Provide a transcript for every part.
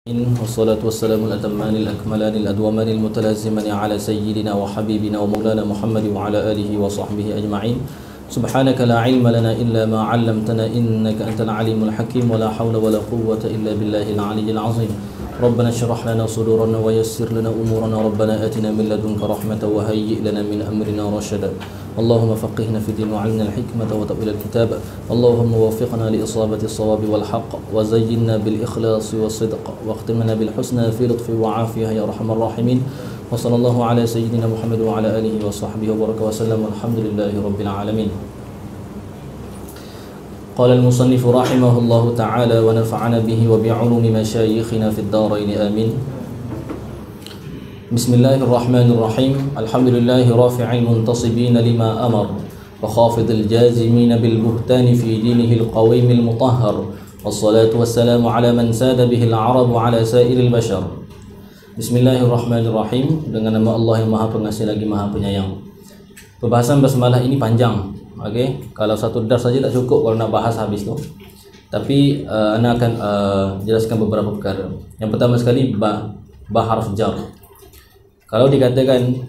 والصلاة والسلام الأتمان الأكملان الأدومان المتلازمان على سيدنا وحبيبنا ومولانا محمد وعلى آله وصحبه أجمعين. سبحانك لا علم لنا إلا ما علمتنا إنك أنت العليم الحكيم ولا حول ولا قوة إلا بالله العلي العظيم. ربنا اشرح لنا صدورنا ويسر لنا أمورنا ربنا آتنا من لدنك رحمة وهيئ لنا من أمرنا رشدا. اللهم فقهنا في الدين وعلمنا الحكمة وتأويل الكتاب. اللهم وفقنا لإصابة الصواب والحق وزينا بالإخلاص والصدق واختمنا بالحسنى في لطف وعافية يا أرحم الراحمين. وصلى الله على سيدنا محمد وعلى آله وصحبه وبارك وسلم والحمد لله رب العالمين. قال المصنف رحمه الله تعالى ونفعنا به وبعلوم مشايخنا في الدارين آمين. بسم الله الرحمن الرحيم. الحمد لله رافع المنتصبين لما أمر وخافض الجازمين بالبهتان في دينه القويم المطهر والصلاة والسلام على من ساد به العرب على سائر البشر. Bismillahirrahmanirrahim. Dengan nama Allah yang Maha Pengasih lagi Maha Penyayang. Pembahasan basmalah ini panjang. Okey, kalau satu dars saja tak cukup kalau nak bahas habis tu. Tapi ana akan jelaskan beberapa perkara. Yang pertama sekali ba harf jar. Kalau dikatakan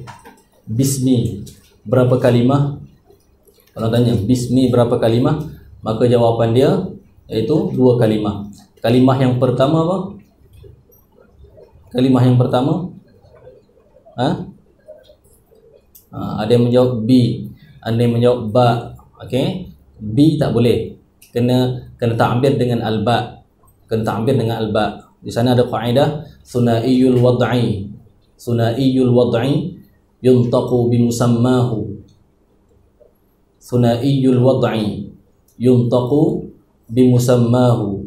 bismi berapa kalimah? Kalau tanya bismi berapa kalimah, maka jawapan dia iaitu 2 kalimah. Kalimah yang pertama apa? Kalimah yang pertama ada yang menjawab B, ada yang menjawab ba. Okey, B tak boleh, kena ta'bir dengan al-ba, kena ta'bir dengan al-ba. Di sana ada kaedah sunaiyul wad'i, sunaiyul wad'i yuntaqu bimusammahu, sunaiyul wad'i yuntaqu bimusammahu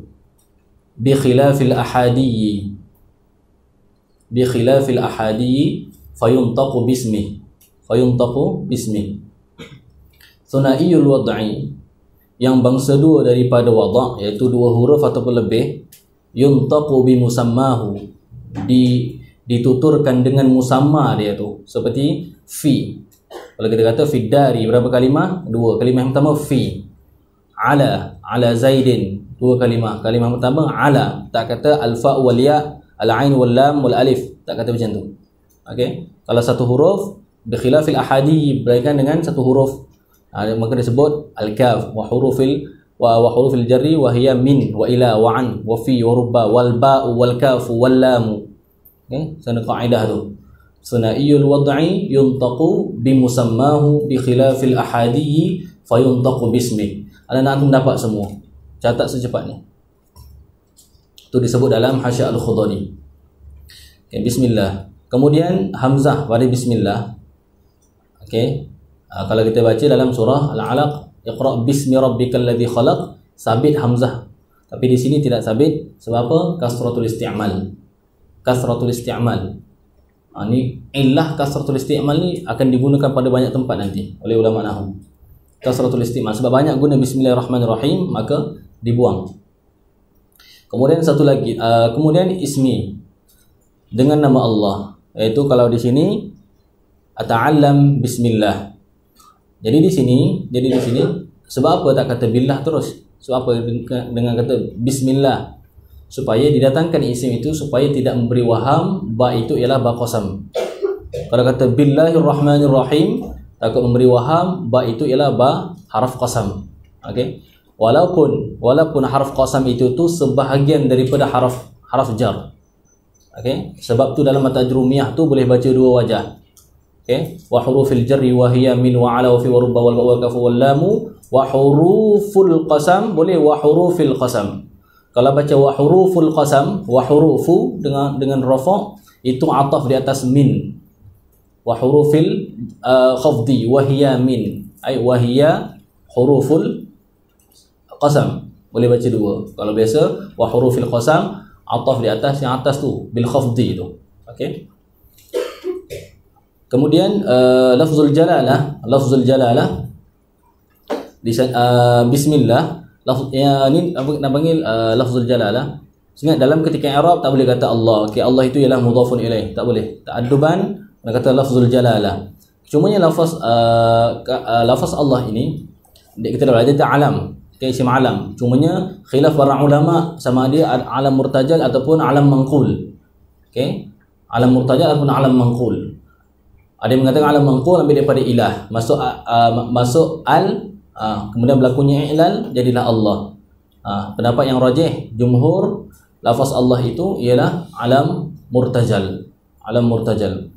bi khilafil ahadiyyi, bi khilafil ahadiyyi fayuntaqu bismi, fayuntaqu bismi. Sunaiyul wad'i yang bangsa dua daripada wada', iaitu 2 huruf ataupun lebih, yuntaqu bimusammahu, dituturkan dengan musamma dia tu, seperti fi. Kalau kita kata fi dari berapa kalimah? 2. Kalimah yang pertama fi. Ala zaidin, 2 kalimah. Kalimah pertama ala, tak kata al-fa wal ya, al-ain wal lam wal alif, tak kata macam tu. Okey, kalau satu huruf bi khilafil ahadi berkaitan dengan satu huruf, maka disebut al-kaf wa hurufil jarri wa hiya min wa ila wa an wa fi wa rubba wal ba wal kaf wal lam. Okey, sana kaedah tu. Sunaiyul wad'i yuntaqu bi musammahu bi khilafil ahadi fayuntaqu bismi. Anda nak dapat semua. Catat secepatnya. Itu disebut dalam Hasya Al-Khudani. Okay, bismillah. Kemudian hamzah pada bismillah. Okey. Kalau kita baca dalam surah Al-Alaq, Iqra bismi rabbikal ladzi khalaq, sabit hamzah. Tapi di sini tidak sabit sebab apa? Kasratul isti'mal. Kasratul isti'mal. Ini illah kasratul isti'mal ni akan digunakan pada banyak tempat nanti oleh ulama nahwu. Kasratul isti'mal sebab banyak guna bismillahirrahmanirrahim, maka dibuang. Kemudian satu lagi, kemudian ismi dengan nama Allah, iaitu kalau di sini ata'allam bismillah. Jadi di sini sebab apa tak kata billah terus? Sebab apa dengan kata bismillah? Supaya didatangkan isim itu supaya tidak memberi waham ba itu ialah ba qasam. Kalau kata billahirrahmanirrahim, takut memberi waham ba itu ialah ba harf qasam. Okey. Walaupun harf qasam itu tu sebahagian daripada haraf jar. Okey, sebab tu dalam mata ajrumiyah tu boleh baca 2 wajah. Okey, wa hurufil jarri wa hiya min wa ala wa fi wa rubba wal ba wal kaf wal lam wa huruful qasam, boleh wa hurufil qasam. Kalau baca wa huruful qasam, wa hurufu dengan rafa' itu ataf di atas min. Wa hurufil khafdi wa hiya min, ay wa hiya huruful qasam, boleh baca 2. Kalau biasa wa hurufil qasam ataf di atas, yang atas tu bil khafdi tu. Okey. Kemudian lafzul jalalah di bismillah, ini apa nak panggil lafzul jalalah. Ingat dalam ketika i'rab tak boleh kata Allah. Okey, Allah itu ialah mudhafun ilaih, tak boleh. Ta'adduban nak kata lafzul jalalah. Cumanya lafaz Allah ini kita dah ada ta'alam. Okay, isim alam. Cumanya khilaf para ulama sama dia alam murtajal ataupun alam mangqul. Okay, alam murtajal ataupun alam mangqul. Ada yang mengatakan alam mangqul ambil daripada ilah, masuk al, kemudian berlakunya i'lal, jadilah Allah. Pendapat yang rajih jumhur, lafaz Allah itu ialah alam murtajal, alam murtajal.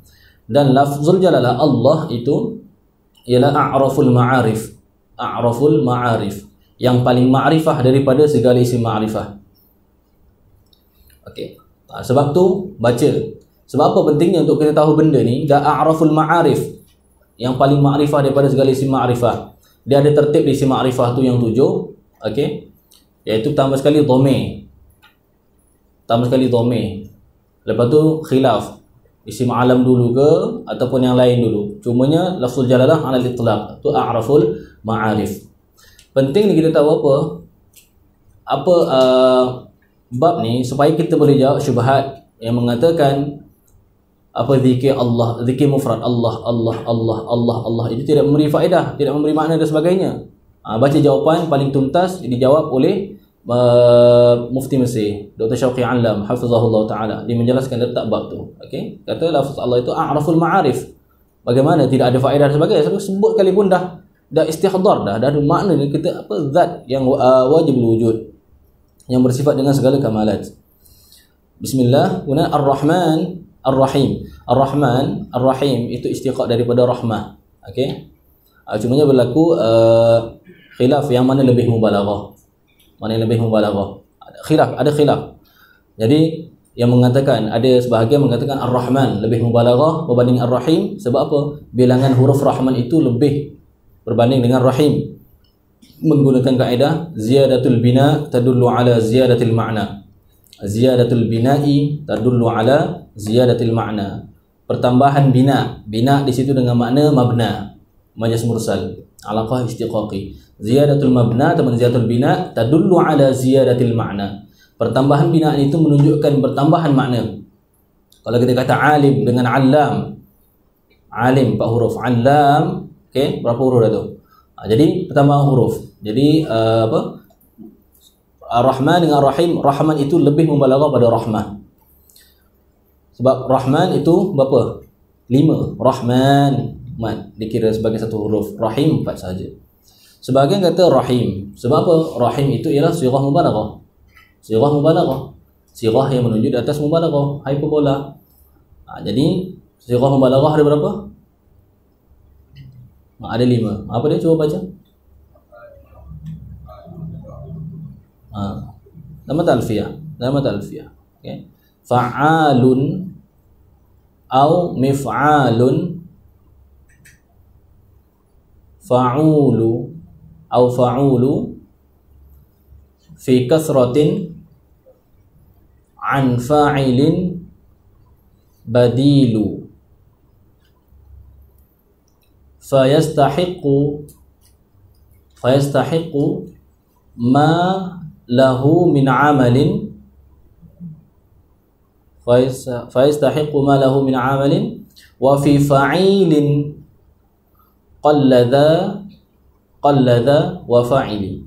Dan lafzul jalalah Allah itu ialah a'raful ma'arif, a'raful ma'arif, yang paling ma'rifah daripada segala isim ma'rifah. Okey. Sebab tu baca. Sebab apa pentingnya untuk kita tahu benda ni? Dah a'raful ma'arif, yang paling ma'rifah daripada segala isim ma'rifah. Dia ada tertib di isim ma'rifah tu yang 7. Okey. Iaitu pertama sekali dhamir. Pertama sekali dhamir. Lepas tu khilaf, isim alam dulu ke ataupun yang lain dulu. Cumanya lafzul jalalah ala al-itlaq, tu a'raful ma'arif. Penting ni kita tahu apa bab ni supaya kita boleh jawab syubhat yang mengatakan apa zikir Allah, zikir mufrad Allah Allah Allah Allah Allah itu tidak memberi faedah, tidak memberi makna dan sebagainya. Baca jawapan paling tuntas dijawab oleh Mufti Mesir Dr. Syauqi Alam hafizahullah taala. Dia menjelaskan letak bab tu. Okey, kata lafaz Allah itu a'raful ma'arif. Bagaimana tidak ada faedah dan sebagainya, sebut kali pun dah istihdar, dah ada makna kita apa zat yang wajib wujud, yang bersifat dengan segala kamalat. Bismillah. Guna Ar-Rahman Ar-Rahim. Ar-Rahman Ar-Rahim itu istiqaq daripada rahmah. Okey. Cumanya berlaku khilaf yang mana lebih mubalaghah. Mana yang lebih mubalaghah? Ada khilaf. Jadi yang mengatakan, ada sebahagian mengatakan Ar-Rahman lebih mubalaghah berbanding Ar-Rahim. Sebab apa? Bilangan huruf Rahman itu lebih berbanding dengan Rahim. Menggunakan kaedah ziyadatul bina tadullu ala ziyadatil ma'na. Ziyadatul bina'i tadullu ala ziyadatil ma'na. Pertambahan bina. Bina di situ dengan makna mabna, majas mursal, alaqah istiqaqi. Ziyadatul mabna atau ziyadatul bina tadullu ala ziyadatil ma'na. Pertambahan bina itu menunjukkan pertambahan makna. Kalau kita kata alim dengan alam, alim 4 huruf, alam, okey, berapa huruf dah tu? Jadi pertambahan huruf. Jadi Ar-Rahman dengan Rahim, Rahman itu lebih mubalaghah pada rahmah. Sebab Rahman itu berapa? 5. Rahman dikira sebagai 1 huruf, Rahim 4 sahaja. Sebahagian kata Rahim. Sebab apa? Rahim itu ialah sirah mubalaghah. Sirah mubalaghah. Sirah yang menunjuk di atas mubalaghah, hyperbola. Jadi sirah mubalaghah ada berapa? Ada 5. Apa dia? Cuba baca. Nama talfiyah. Nama talfiyah. Okay. Fa'alun au mif'alun, fa'ulu au fa'ulu fi kasratin an fa'ilin badilu fayastahiqu ma lahu min amalin, fayastahiqu ma lahu min amalin wa fi fa'ilin qalladha wa fa'ili.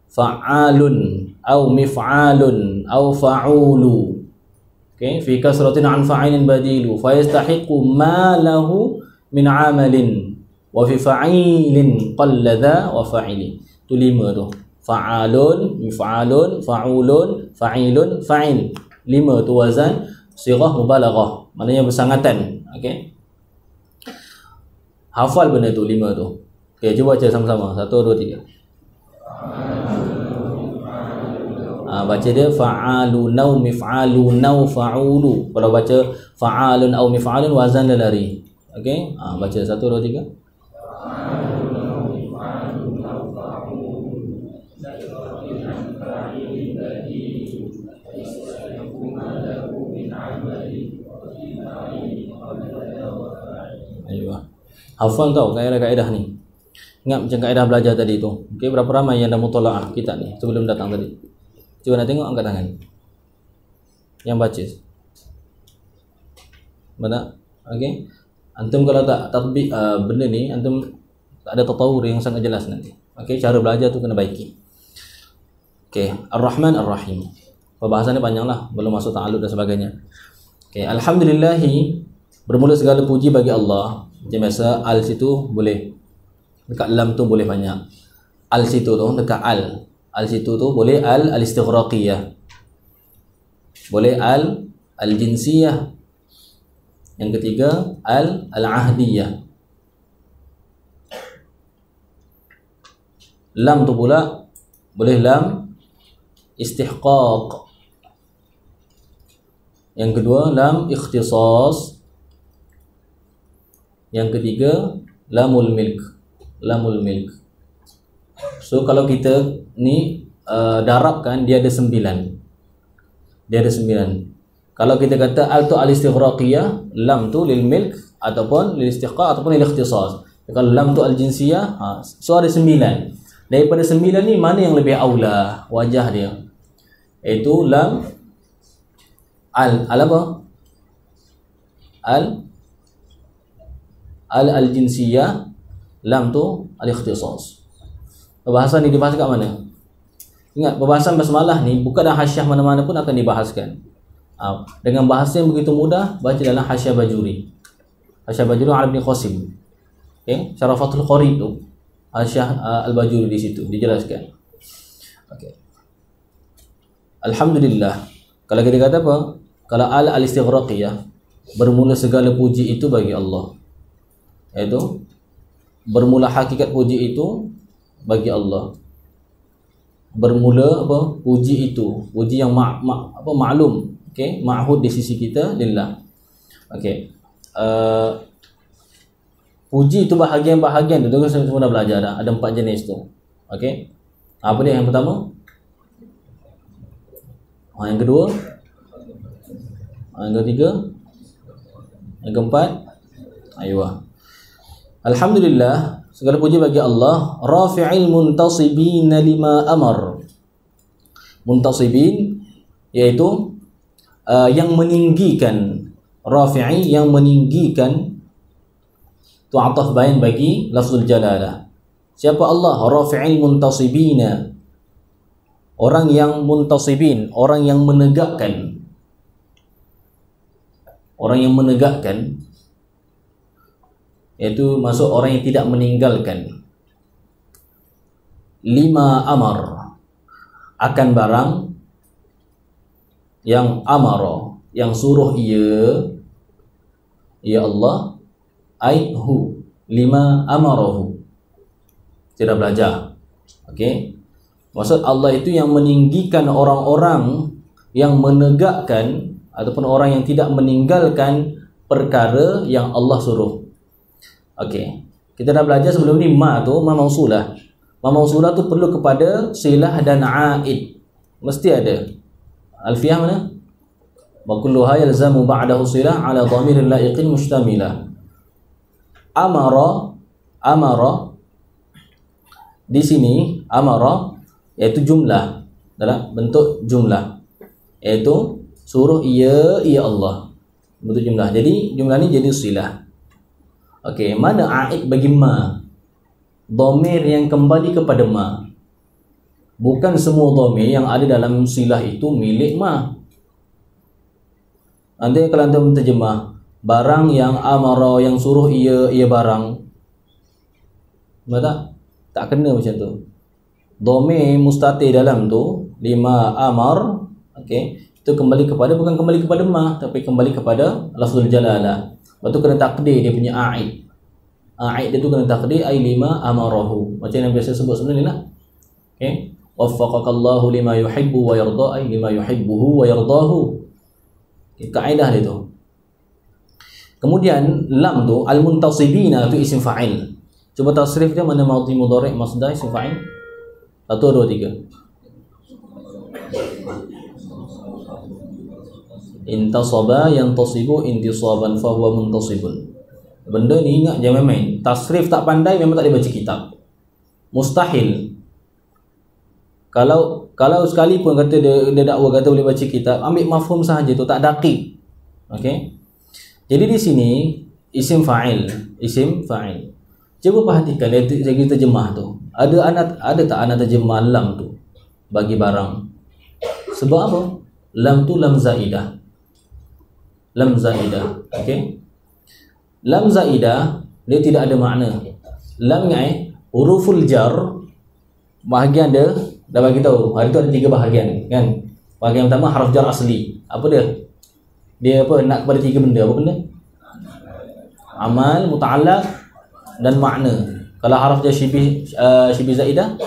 Fa'alun au mif'alun au fa'ulu, okay, fi kasratin an fa'ilin badilu fayastahiqu ma lahu min amalin wa fi fa'ilin qalladha wa fa'ili. Tu 5 tu. Fa'alun, mif'alun, fa'ulun, fa'ilun, fa'il. 5 tu wazan sirah mubalaghah, maknanya bersangatan. Okey. Hafal benda tu 5 tu. Okey, cuba baca sama-sama. 1 2 3. Baca dia fa'alun au mif'alun au fa'ulu. Kalau baca fa'alun au mif'alun wazan dia lari. Okey. Baca 1 2 3. Hafal tau kaedah-kaedah ni. Ingat macam kaedah belajar tadi tu. Okey, berapa ramai yang dah mutalaah kitab ni sebelum datang tadi? Cuba nak tengok, angkat tangan. Yang baca. Benar? Okey. Antum kalau tak tatbik benda ni, antum tak ada tatawur yang sangat jelas nanti. Okey, cara belajar tu kena baiki. Okey, Ar-Rahman Ar-Rahim. Pembahasannya panjanglah, belum masuk ta'alluq dan sebagainya. Okey, alhamdulillah, bermula segala puji bagi Allah. Macam biasa, al situ boleh, dekat lam tu boleh banyak. Al situ tu dekat al. Al situ tu boleh al-istighraqiyah. Boleh al-jinsiyah. Yang ketiga al-ahdiyah. Lam tu pula boleh lam istihqaq. Yang kedua lam ikhtisas. Yang ketiga lamul milk. Lamul milk. So kalau kita ni darabkan, dia ada 9. Dia ada 9. Kalau kita kata al tu al-istighraqiyah, lam tu lil milk ataupun lil istihqaq ataupun lil ikhtisas. Kalau lam tu al-jinsiyah, so ada 9. Daripada 9 ni mana yang lebih aula wajah dia? Iaitu lam al apa? Al-jinsiyah, lam tu al-ikhtisas. Perbahasan ni dibahas kat mana? Ingat, perbahasan basmalah ni bukan dalam hasyiah mana-mana pun akan dibahaskan. Dengan bahasa yang begitu mudah, baca dalam hasyiah Bajuri. Hasyiah Bajuri Al bin Qasim. Okey, Syarafatul Qarib tu hasyiah Al-Bajuri di situ dijelaskan. Okey. Alhamdulillah. Kalau kita kata apa? Kalau al-istighraqiyah, bermula segala puji itu bagi Allah. Iaitu bermula hakikat puji itu bagi Allah. Bermula apa? Puji itu, puji yang maklum, okey, ma'hud di sisi kita lillah. Okey. Puji itu bahagian-bahagian tu kita semua dah belajar dah. Ada 4 jenis tu. Okey. Apa dia yang pertama? Yang kedua? Yang ketiga? Yang keempat? Ayuh. Alhamdulillah, segala puji bagi Allah, rafi'il muntasibin lima amar. Muntasibin iaitu yang meninggikan, rafi'i yang meninggikan, tu ataf bayan bagi lafzul jalalah. Siapa Allah? Rafi'il muntasibina, orang yang muntasibin, orang yang menegakkan. Orang yang menegakkan iaitu masuk orang yang tidak meninggalkan. Lima amar, akan barang yang amara, yang suruh ia Allah, aihu, lima amarahu. Kita belajar. Okey. Maksud Allah itu yang meninggikan orang-orang yang menegakkan ataupun orang yang tidak meninggalkan perkara yang Allah suruh. Okey. Kita dah belajar sebelum ni ma tu ma mausulah. Ma mausulah tu perlu kepada silah dan aid. Mesti ada. Alfiyah mana? Wa kulluha yalzamu ba'dahu silah ala dhamirin la'iqin mustamila. Amara di sini amara iaitu jumlah, dalam bentuk jumlah, iaitu suruh ia Allah, bentuk jumlah. Jadi jumlah ni jadi silah. Okey, mana aid bagi ma? Dhamir yang kembali kepada ma. Bukan semua dhamir yang ada dalam silah itu milik ma. Nanti kalau anda menterjemah barang yang amara, yang suruh ia barang, betul? Tak kena macam tu. Dhamir mustatir dalam tu lima amar, okey, itu kembali kepada, bukan kembali kepada ma, tapi kembali kepada lafzul jalalah. Lepas tu kena takdir dia punya aid. Aid dia tu kena takdir ai lima amarahu. Macam yang biasa sebut sebenarnya lah. Okey, waffaqakallahu lima yuhibbu wa yarda, ai lima yuhibbuhu wa yardahu. Kaedah dia tu. Kemudian lam tu al-muntasibina tu isim fa'il. Cuba tasrif dia, mana madhi mudhari' masdar isim fa'il? 1 2 3. Intasaba yantasibu intisaban fahuwa muntasibun. Benda ni ingat jangan main. Tasrif tak pandai memang tak boleh baca kitab. Mustahil. Kalau sekali pun kata dia dakwa kata boleh baca kitab, ambil mafhum sahaja tu, tak daqiq. Okey. Jadi di sini isim fa'il. Cuba perhatikan saya terjemah tu. Ada tak anak terjemah lam tu bagi barang? Sebab apa? Lam tu lam zaidah. Lam zaidah. Okey. Lam zaidah dia tidak ada makna. Lam ni huruful jar, bahagian dia dah bagi tahu. Hari tu ada 3 bahagian kan. Bahagian pertama haraf jar asli. Apa dia? Dia apa? Nak kepada 3 benda. Apa benda? Amal, muta'allaq dan makna. Kalau haraf jar syibih zaidah,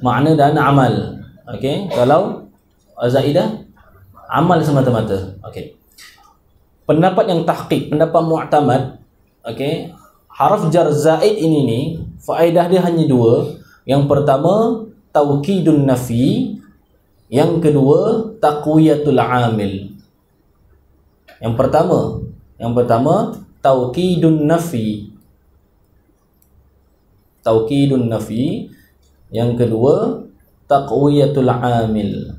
makna dan amal. Okey. Kalau zaidah, amal semata-mata. Okey. Pendapat yang tahqiq, pendapat mu'tamad, okey, haraf jar zaid ini ni faedah dia hanya 2. Yang pertama taukidun nafi, yang kedua taqwiyatul amil. Yang pertama taukidun nafi. Taukidun nafi, yang kedua taqwiyatul amil.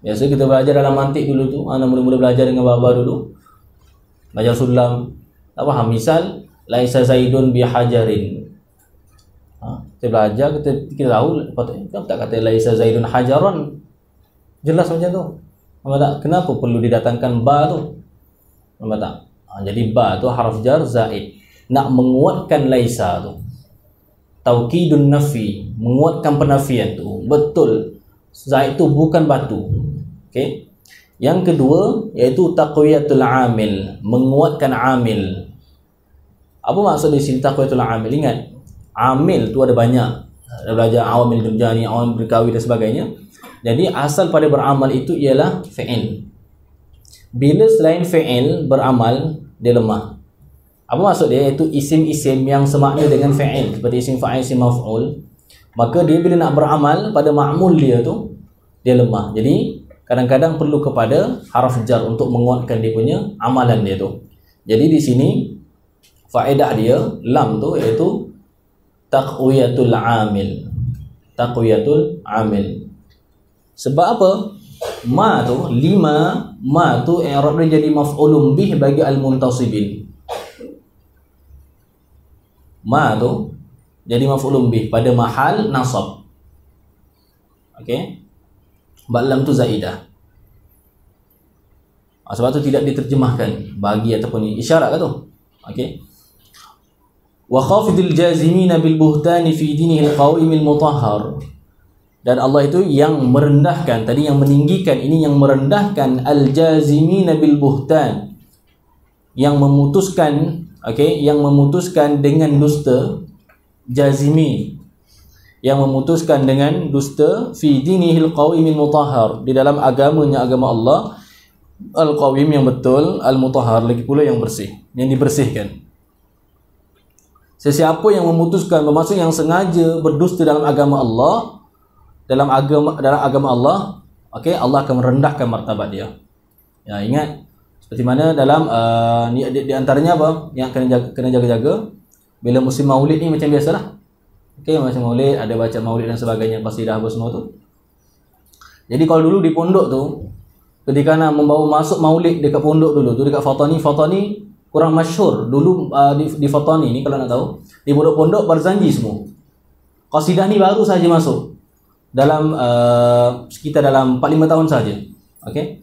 Biasa kita belajar dalam mantik dulu tu, anak mula-mula belajar dengan baba dulu, belajar sulam, tak faham. Misal laisa zaidun bihajarin, kita belajar, kita tahu patutnya tak kata laisa zaidun hajaran, jelas macam tu. Nampak tak? Kenapa perlu didatangkan ba tu? Nampak tak? Jadi ba tu harf jar zaid, nak menguatkan laisa tu. Taukidun nafi, menguatkan penafian tu. Betul, zaid tu bukan batu. Okey. Yang kedua iaitu taqwiyatul amil, menguatkan amil. Apa maksud di sini taqwiyatul amil? Ingat, amil tu ada banyak. Ada belajar awamil durjani, awamil berkawi dan sebagainya. Jadi asal pada beramal itu ialah fi'il. Bila selain fi'il beramal, dia lemah. Apa maksud dia? Iaitu isim-isim yang semakna dengan fi'il, seperti isim fa'il, isim maf'ul. Maka dia bila nak beramal pada ma'mul dia tu, dia lemah. Jadi kadang-kadang perlu kepada haraf jar untuk menguatkan dia punya amalan dia tu. Jadi di sini faedah dia lam tu iaitu taqwiyatul amil. Taqwiyatul amil. Sebab apa? Ma tu, ma tu i'rab dia jadi maf'ulun bih bagi al-muntasibin. Ma tu jadi maf'ulun bih pada mahal nasab. Okey. Lam tu zaidah. Sebab tu tidak diterjemahkan bagi ataupun isyarat ke tu. Okey. Wa khafidil jazimina bil buhtani fi dinihil qawimil mutahhar. Dan Allah itu yang merendahkan, tadi yang meninggikan, ini yang merendahkan al-jazimina bil buhtan, yang memutuskan, okey, yang memutuskan dengan dusta, jazimi, yang memutuskan dengan dusta fi dinihil qawimil mutahhar, di dalam agamanya, agama Allah al-qawim yang betul, al-mutahhar lagi pula yang bersih, yang dibersihkan. Sesiapa yang memutuskan, bermaksud yang sengaja berdusta dalam agama Allah, dalam agama Allah, okey, Allah akan merendahkan martabat dia. Ya, ingat seperti mana dalam di antaranya apa yang kena jaga-jaga bila musim Maulid ni, macam biasalah. Okey, macam Maulid, ada baca Maulid dan sebagainya, qasidah apa semua tu. Jadi kalau dulu di pondok tu, ketika nak membawa masuk Maulid dekat pondok dulu tu, dekat Fatani kurang masyhur dulu. Di Fatani ni kalau nak tahu, di pondok-pondok berzanji semua. Qasidah ni baru saja masuk dalam sekitar dalam 4-5 tahun saja. Okey.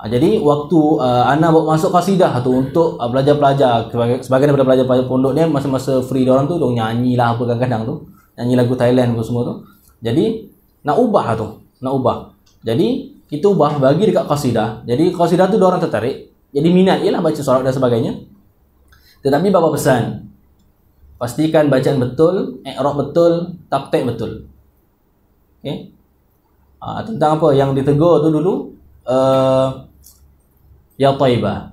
Jadi waktu ana bawa masuk qasidah tu untuk pelajar-pelajar, sebagian daripada pelajar-pelajar pondok ni masa-masa free dia orang tu dong nyanyilah apa kadang-kadang tu, nyanyi lagu Thailand apa semua tu. Jadi nak ubah tu, nak ubah. Jadi kita ubah bagi dekat qasidah. Jadi qasidah tu dia orang tertarik, jadi minat ialah baca sorak dan sebagainya. Tetapi bapa pesan, pastikan bacaan betul, i'rab betul, taktik betul. Okay. Tentang apa yang ditegur tu dulu, ya taibah,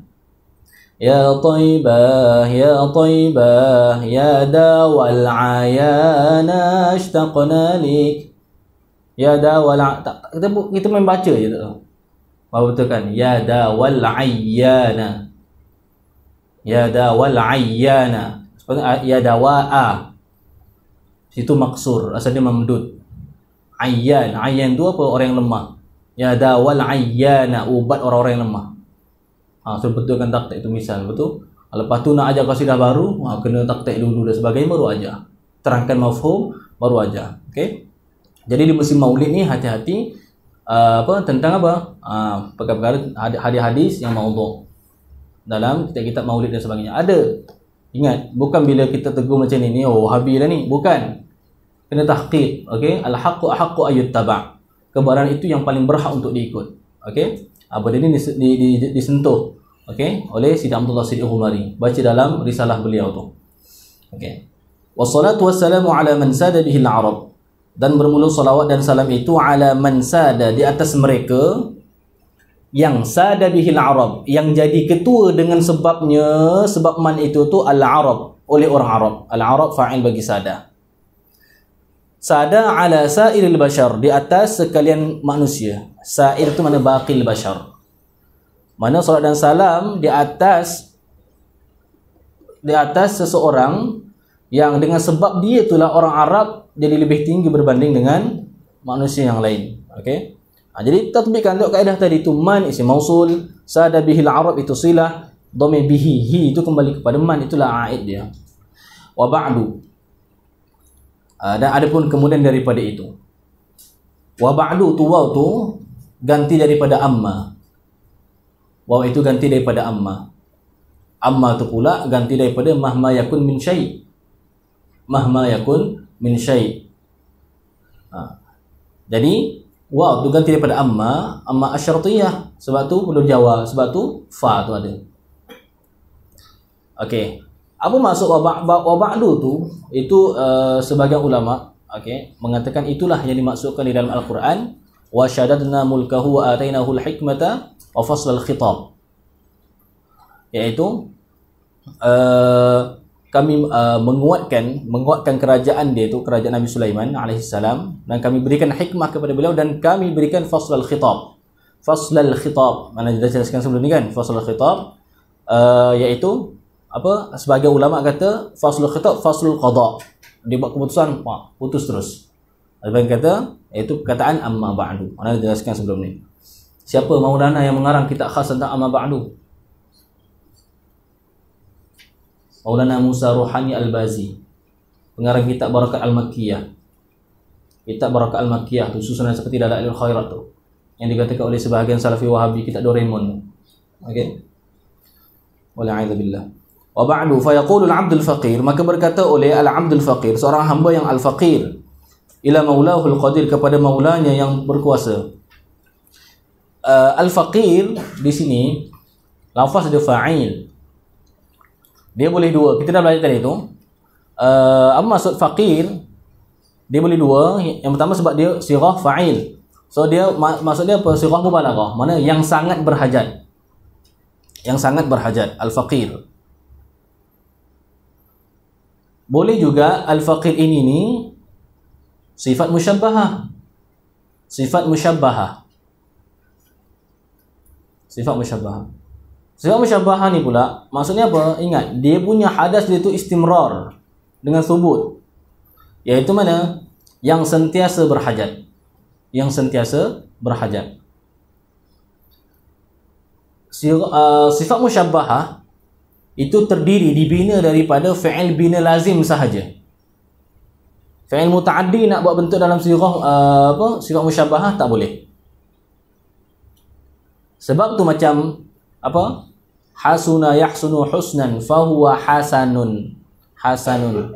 ya taibah, ya taibah, ya dawal ayana ashtaqna lik, ya dawal, kita main baca je tak tahu apa betul kan, ya dawal ayana, ya dawal ayana, ya dawa, situ maksur, asal dia memdud. Ayyan tu apa? Orang yang lemah. Ya dawal ayyana, ubat orang-orang yang lemah. So betulkan taktik itu misal, betul? Lepas tu nak ajar qasidah baru, kena taktik dulu dan sebagainya baru ajar. Terangkan mafhum baru ajar. Okey. Jadi di musim Maulid ni hati-hati tentang perkara-perkara hadis-hadis yang maudhu' dalam kitab-kitab Maulid dan sebagainya. Ada. Ingat, bukan bila kita tegur macam ni, Wahabi lah ni, bukan. Kena tahqiq, okey? Al-haqqu ahaqqu ayyuttaba'. Kebenaran itu yang paling berhak untuk diikut. Okey? Benda ni disentuh, okey, oleh Sidi Abdullah Siddiq Humari. Baca dalam risalah beliau tu. Okey. Wassalatu wassalamu ala man sada bihi al-arab. Dan bermula salawat dan salam itu ala man sada, di atas mereka yang sada bihi al-arab, yang jadi ketua dengan sebabnya, sebab man itu tu al-arab, oleh orang Arab. Al-arab fa'il bagi sada. Sada ala sa'iril bashar, di atas sekalian manusia. Sa'ir itu mana baqil bashar. Mana salat dan salam di atas seseorang yang dengan sebab dia itulah orang Arab jadi lebih tinggi berbanding dengan manusia yang lain. Okey. Jadi tatbikan tengok kaedah tadi tu, man isim mausul, sada bihil arab itu silah, dhamir bihi, hi itu kembali kepada man, itulah aid dia. Wa ba'du. Dan adapun kemudian daripada itu. Wa ba'du tu waw tu ganti daripada amma. Waw itu ganti daripada amma. Amma tu pula ganti daripada mahma yakun min syai'. Mahma yakun min syai'. Jadi waw tu ganti daripada amma asyartiyah. Sebab tu perlu jawab, sebab tu fa tu ada. Okey. Apa maksud wa ba'du tu? Itu sebagian ulama, okey, mengatakan itulah yang dimaksudkan di dalam Al-Quran, wa syadadna mulkahu wa atainahu al-hikmata wa fasl al-khitab. Iaitu kami menguatkan kerajaan dia itu, kerajaan Nabi Sulaiman alaihissalam, dan kami berikan hikmah kepada beliau, dan kami berikan fasl al-khitab. Fasl al-khitab mana kita jelaskan sebelum ni kan, fasl al-khitab iaitu apa, sebagai ulama kata faslul khitab faslul qada, dia buat keputusan putus terus. Ada yang kata iaitu perkataan amma ba'du, mana jelaskan sebelum ni. Siapa Maulana yang mengarang kitab khas tentang amma ba'du? Maulana Musa Ruhani Al-Bazi, pengarang kitab Barakat Al-Makkiyah. Kitab Barakat Al-Makkiyah tu susunan seperti Dalailul Khairat tu, yang dikatakan oleh sebahagian Salafi Wahabi kitab Doraemon. Okey. Wala'idzubillah. Wa ba'du fa yaqulu al-'abdul faqir, maka berkata oleh al-'abdul faqir, seorang hamba yang al-faqir, ila maulahul qadir, kepada maulanya yang berkuasa. Al-faqir di sini lafaz dia fa'il. Dia boleh dua. Kita dah belajar tadi tu. Apa maksud faqir? Dia boleh dua. Yang pertama sebab dia sirah fa'il. So dia maksud dia apa? Sirah mubalaghah. Mana yang sangat berhajat. Yang sangat berhajat, al-faqir. Boleh juga al-faqir ini ni sifat musyabbahah. Sifat musyabbahah. Sifat musyabbahah. Sifat musyabbahah ni pula maksudnya apa? Ingat, dia punya hadas dia tu istimrar dengan subut. Iaitu mana? Yang sentiasa berhajat. Yang sentiasa berhajat. Sifat musyabbahah itu terdiri, dibina daripada fi'il bina lazim sahaja. Fi'il muta'addi nak buat bentuk dalam sifat musyabbahah tak boleh. Sebab tu macam apa? Hasuna yahsunu husnan fahuwa hasanun. Hasanun.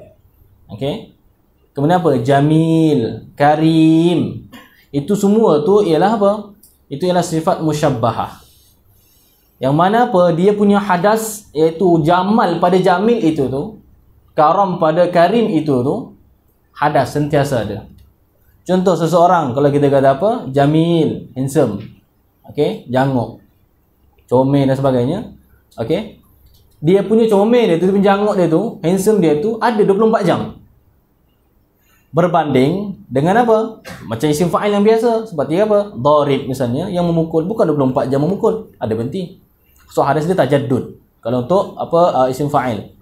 Okey? Kemudian apa? Jamil, karim. Itu semua tu ialah apa? Itu ialah sifat musyabbahah. Yang mana apa? Dia punya hadas, iaitu jamal pada jamil itu tu, karam pada karim itu tu, hadas sentiasa ada. Contoh seseorang, kalau kita kata apa? Jamil, handsome. Okey, janguk, comel dan sebagainya. Okey. Dia punya comel dia tu, janguk dia tu, handsome dia tu ada 24 jam. Berbanding dengan apa? Macam isim fa'il yang biasa, seperti apa? Darib misalnya, yang memukul bukan 24 jam memukul, ada berhenti. So hadas dia tajaddud. Kalau untuk apa isim fa'il.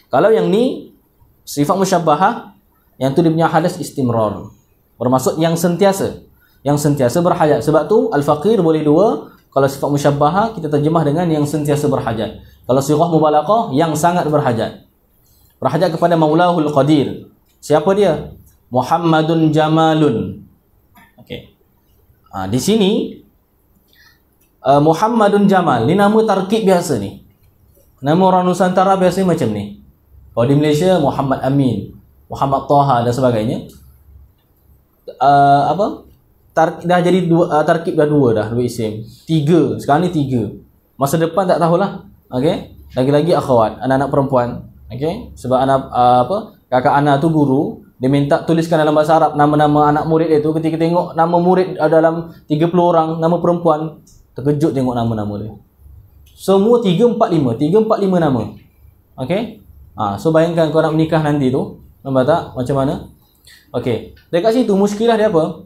Kalau yang ni sifat musyabbahah, yang tu dia punya hadas istimrar. Bermaksud yang sentiasa. Yang sentiasa berhajat. Sebab tu al-faqir boleh dua. Kalau sifat musyabbahah kita terjemah dengan yang sentiasa berhajat. Kalau sighah mubalaghah, yang sangat berhajat. Berhajat kepada Maulahul Qadir. Siapa dia? Muhammadun Jamalun. Okey. Di sini Muhammadun Jamal ni nama tarkib biasa ni. Nama orang Nusantara biasanya macam ni. Kalau di Malaysia Muhammad Amin, Muhammad Taha dan sebagainya. Dah jadi tarkib dah dua isim. 3. Sekarang ni 3. Masa depan tak tahulah. Okey. Lagi-lagi akhwat, anak-anak perempuan. Okey. Sebab anak kakak Ana tu guru, dia minta tuliskan dalam bahasa Arab nama-nama anak murid dia tu. Ketika tengok nama murid dalam 30 orang, nama perempuan, terkejut tengok nama-nama dia. Semua 345 nama. Okey. So bayangkan kau nak menikah nanti tu, nampak tak macam mana? Okey. Dekat situ muskilah dia apa?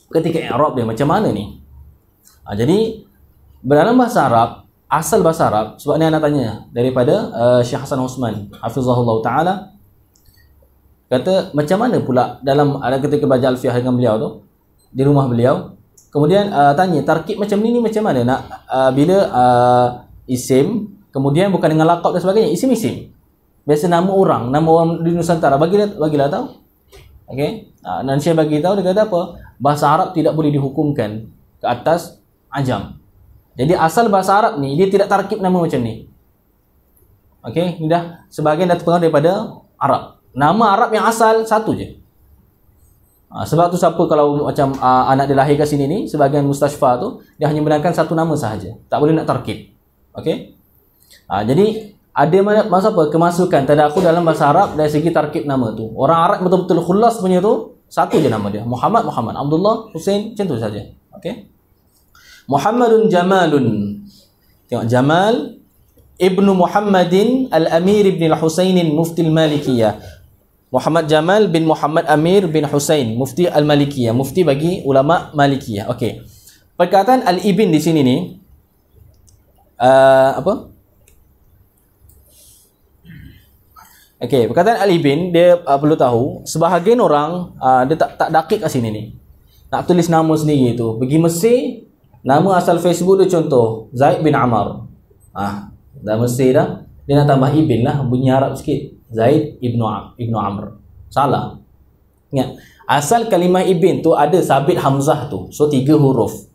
Ketika i'rab dia macam mana ni? Jadi dalam bahasa Arab, asal bahasa Arab, sebab ni anak tanya daripada Syekh Hasan Osman hafizahullah taala, kata macam mana pula dalam ketika baca Alfiah dengan beliau tu di rumah beliau, kemudian tanya tarkib macam ni macam mana nak bila isim kemudian bukan dengan laqab dan sebagainya, isim-isim biasa nama orang di Nusantara, bagilah tahu. Okey. Dan Syekh bagi tahu, dia kata apa? Bahasa Arab tidak boleh dihukumkan ke atas ajam. Jadi asal bahasa Arab ni dia tidak tarkib nama macam ni. Okey, ni dah sebahagian dah terpengaruh daripada Arab. Nama Arab yang asal satu je. Sebab tu siapa kalau macam anak dia lahir kat sini ni, sebahagian mustashfa tu dia hanya benarkan satu nama sahaja. Tak boleh nak tarkib. Okey. Jadi ada masa apa kemasukan tadakhul dalam bahasa Arab dari segi tarkib nama tu. Orang Arab betul-betul khulas punya tu satu je nama dia. Muhammad, Abdullah, Hussein, macam tu saja. Okey. Muhammadun Jamalun. Tengok, Jamal Ibnu Muhammadin Al-Amir bin Al-Husainin Mufti Al-Malikiyah. Muhammad Jamal bin Muhammad Amir bin Husain Mufti Al-Malikiyah, mufti bagi ulama Malikiyah. Okey. Perkataan Al-Ibn di sini ni apa? Okey, perkataan Al-Ibn dia perlu tahu, sebahagian orang dia tak dakik kat sini ni. Nak tulis nama sendiri tu. Pergi Mesir, nama asal Facebook dia contoh Zaid bin Amr. Dah Mesir dah, dia nak tambah Ibn lah, bunyi Arab sikit. Zaid ibnu Amr. Salah. Ingat, asal kalimah Ibn tu ada sabit hamzah tu. So 3 huruf.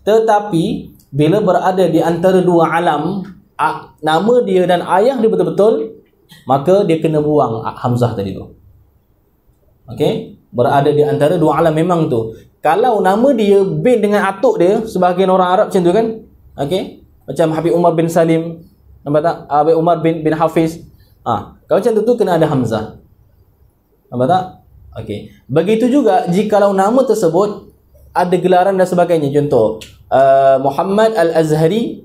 Tetapi bila berada di antara dua alam, nama dia dan ayah dia betul-betul, maka dia kena buang hamzah tadi tu. Okey, berada di antara dua alam memang tu. Kalau nama dia bin dengan atuk dia, sebahagian orang Arab macam tu kan. Okey, macam Habib Umar bin Salim, nampak tak? Habib Umar bin Hafiz. Kalau macam tu kena ada hamzah. Nampak tak? Okey. Begitu juga jikalau nama tersebut ada gelaran dan sebagainya. Contoh Muhammad Al-Azhari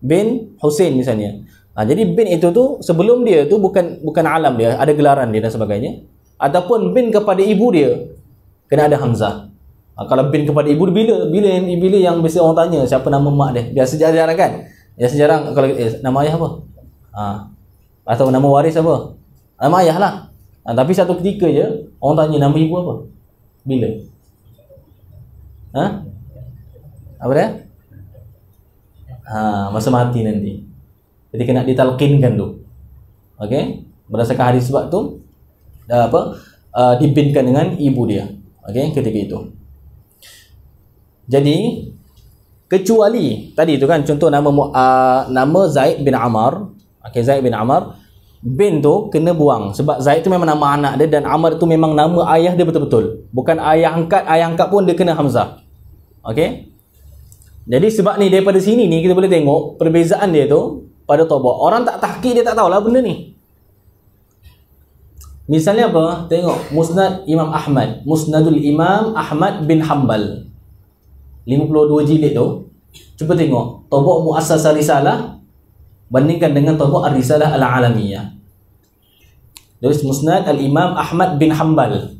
bin Hussein misalnya. Jadi bin itu tu sebelum dia tu bukan alam dia, ada gelaran dia dan sebagainya. Ataupun bin kepada ibu dia kena ada hamzah. Kalau bin kepada ibu dia bila yang biasa orang tanya siapa nama mak dia. Biasa jarang kan? Biasa jarang kalau nama ayah apa? Atau nama waris apa? Nama ayah lah. Tapi satu ketika je orang tanya nama ibu apa? Bila? Apa dia? Masa mati nanti. Jadi kena ditalqinkan tu. Okey? Berdasarkan hadis sebab tu dibinkan dengan ibu dia. Okey, ketika itu. Jadi kecuali tadi tu kan contoh nama Zaid bin Amr. Okey, Zaid bin Amr, bin tu kena buang sebab Zaid tu memang nama anak dia dan Amr tu memang nama ayah dia betul-betul. Bukan ayah angkat pun dia kena hamzah. Okey? Jadi sebab ni daripada sini ni kita boleh tengok perbezaan dia tu pada tabak. Orang tak tahqiq dia tak tahulah benda ni. Misalnya apa? Tengok Musnad Imam Ahmad, Musnadul Imam Ahmad bin Hanbal. 52 jilid tu. Cuba tengok tabak Muassasah Risalah bandingkan dengan tabak Ar-Risalah Al-Alamiyah. Tulis Musnad Al-Imam Ahmad bin Hanbal.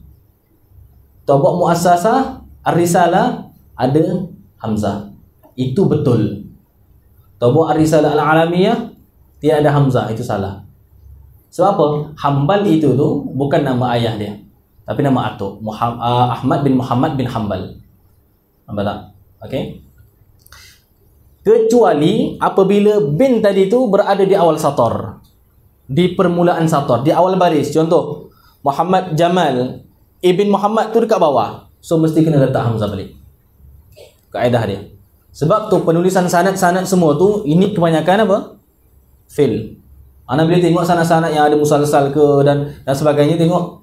Tabak Muassasah Ar-Risalah ada hamzah. Itu betul. Tabak Ar-Risalah Al-Alamiyah tidak ada hamzah, itu salah. Sebab apa? Hanbal itu tu bukan nama ayah dia, tapi nama atuk. Ahmad bin Muhammad bin Hanbal. Nampak tak? Okey. kecuali apabila bin tadi itu berada di awal sator, di permulaan sator, di awal baris. Contoh, Muhammad Jamal ibn Muhammad tu dekat bawah, so mesti kena letak hamzah balik. Kaedah dia. Sebab tu penulisan sanad-sanad semua tu, ini kebanyakan apa? Fail. Anda bila tengok sanad-sanad yang ada musalsal ke dan sebagainya, tengok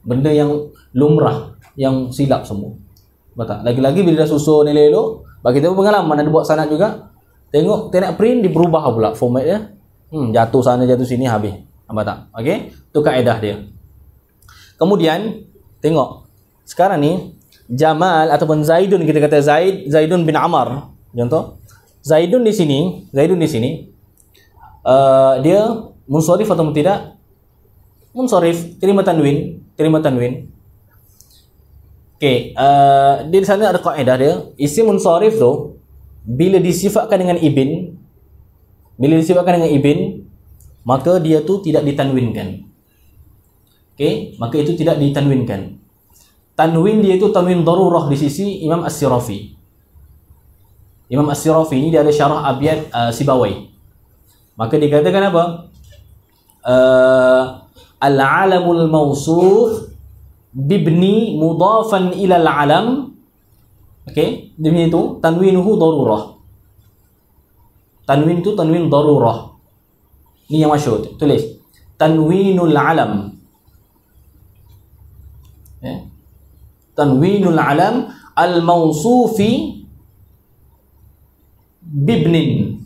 benda yang lumrah, yang silap semua. Betul. Lagi-lagi bila dah susun elok-elok, bagi kita pengalaman ada buat sanad juga, tengok tak nak print, dia berubah pula format dia. Jatuh sana jatuh sini, habis. Nampak tak? Okey, tu kaedah dia. Kemudian tengok sekarang ni Jamal ataupun Zaidun, kita kata Zaidun bin Amar. Contoh, Zaidun di sini dia munsharif atau tidak? Munsharif, terima tanwin. Okey, di sana ada kaedah dia, isim munsharif tu bila disifatkan dengan ibn, maka dia tu tidak ditanwinkan. Okey, maka itu tidak ditanwinkan. Tanwin dia itu tanwin darurah di sisi Imam As-Sirafi. Imam As-Sirafi ini dia ada syarah Abyad Sibawai. Maka dikatakan apa? Al-alamul mawsuf bibni mudafan ila al-alam. Okey, demi itu tanwinuhu darurah. Tanwin itu tanwin darurah. Ini yang masyhur. Tulis tanwinul alam. Tanwinul alam al-mawsufi bibnin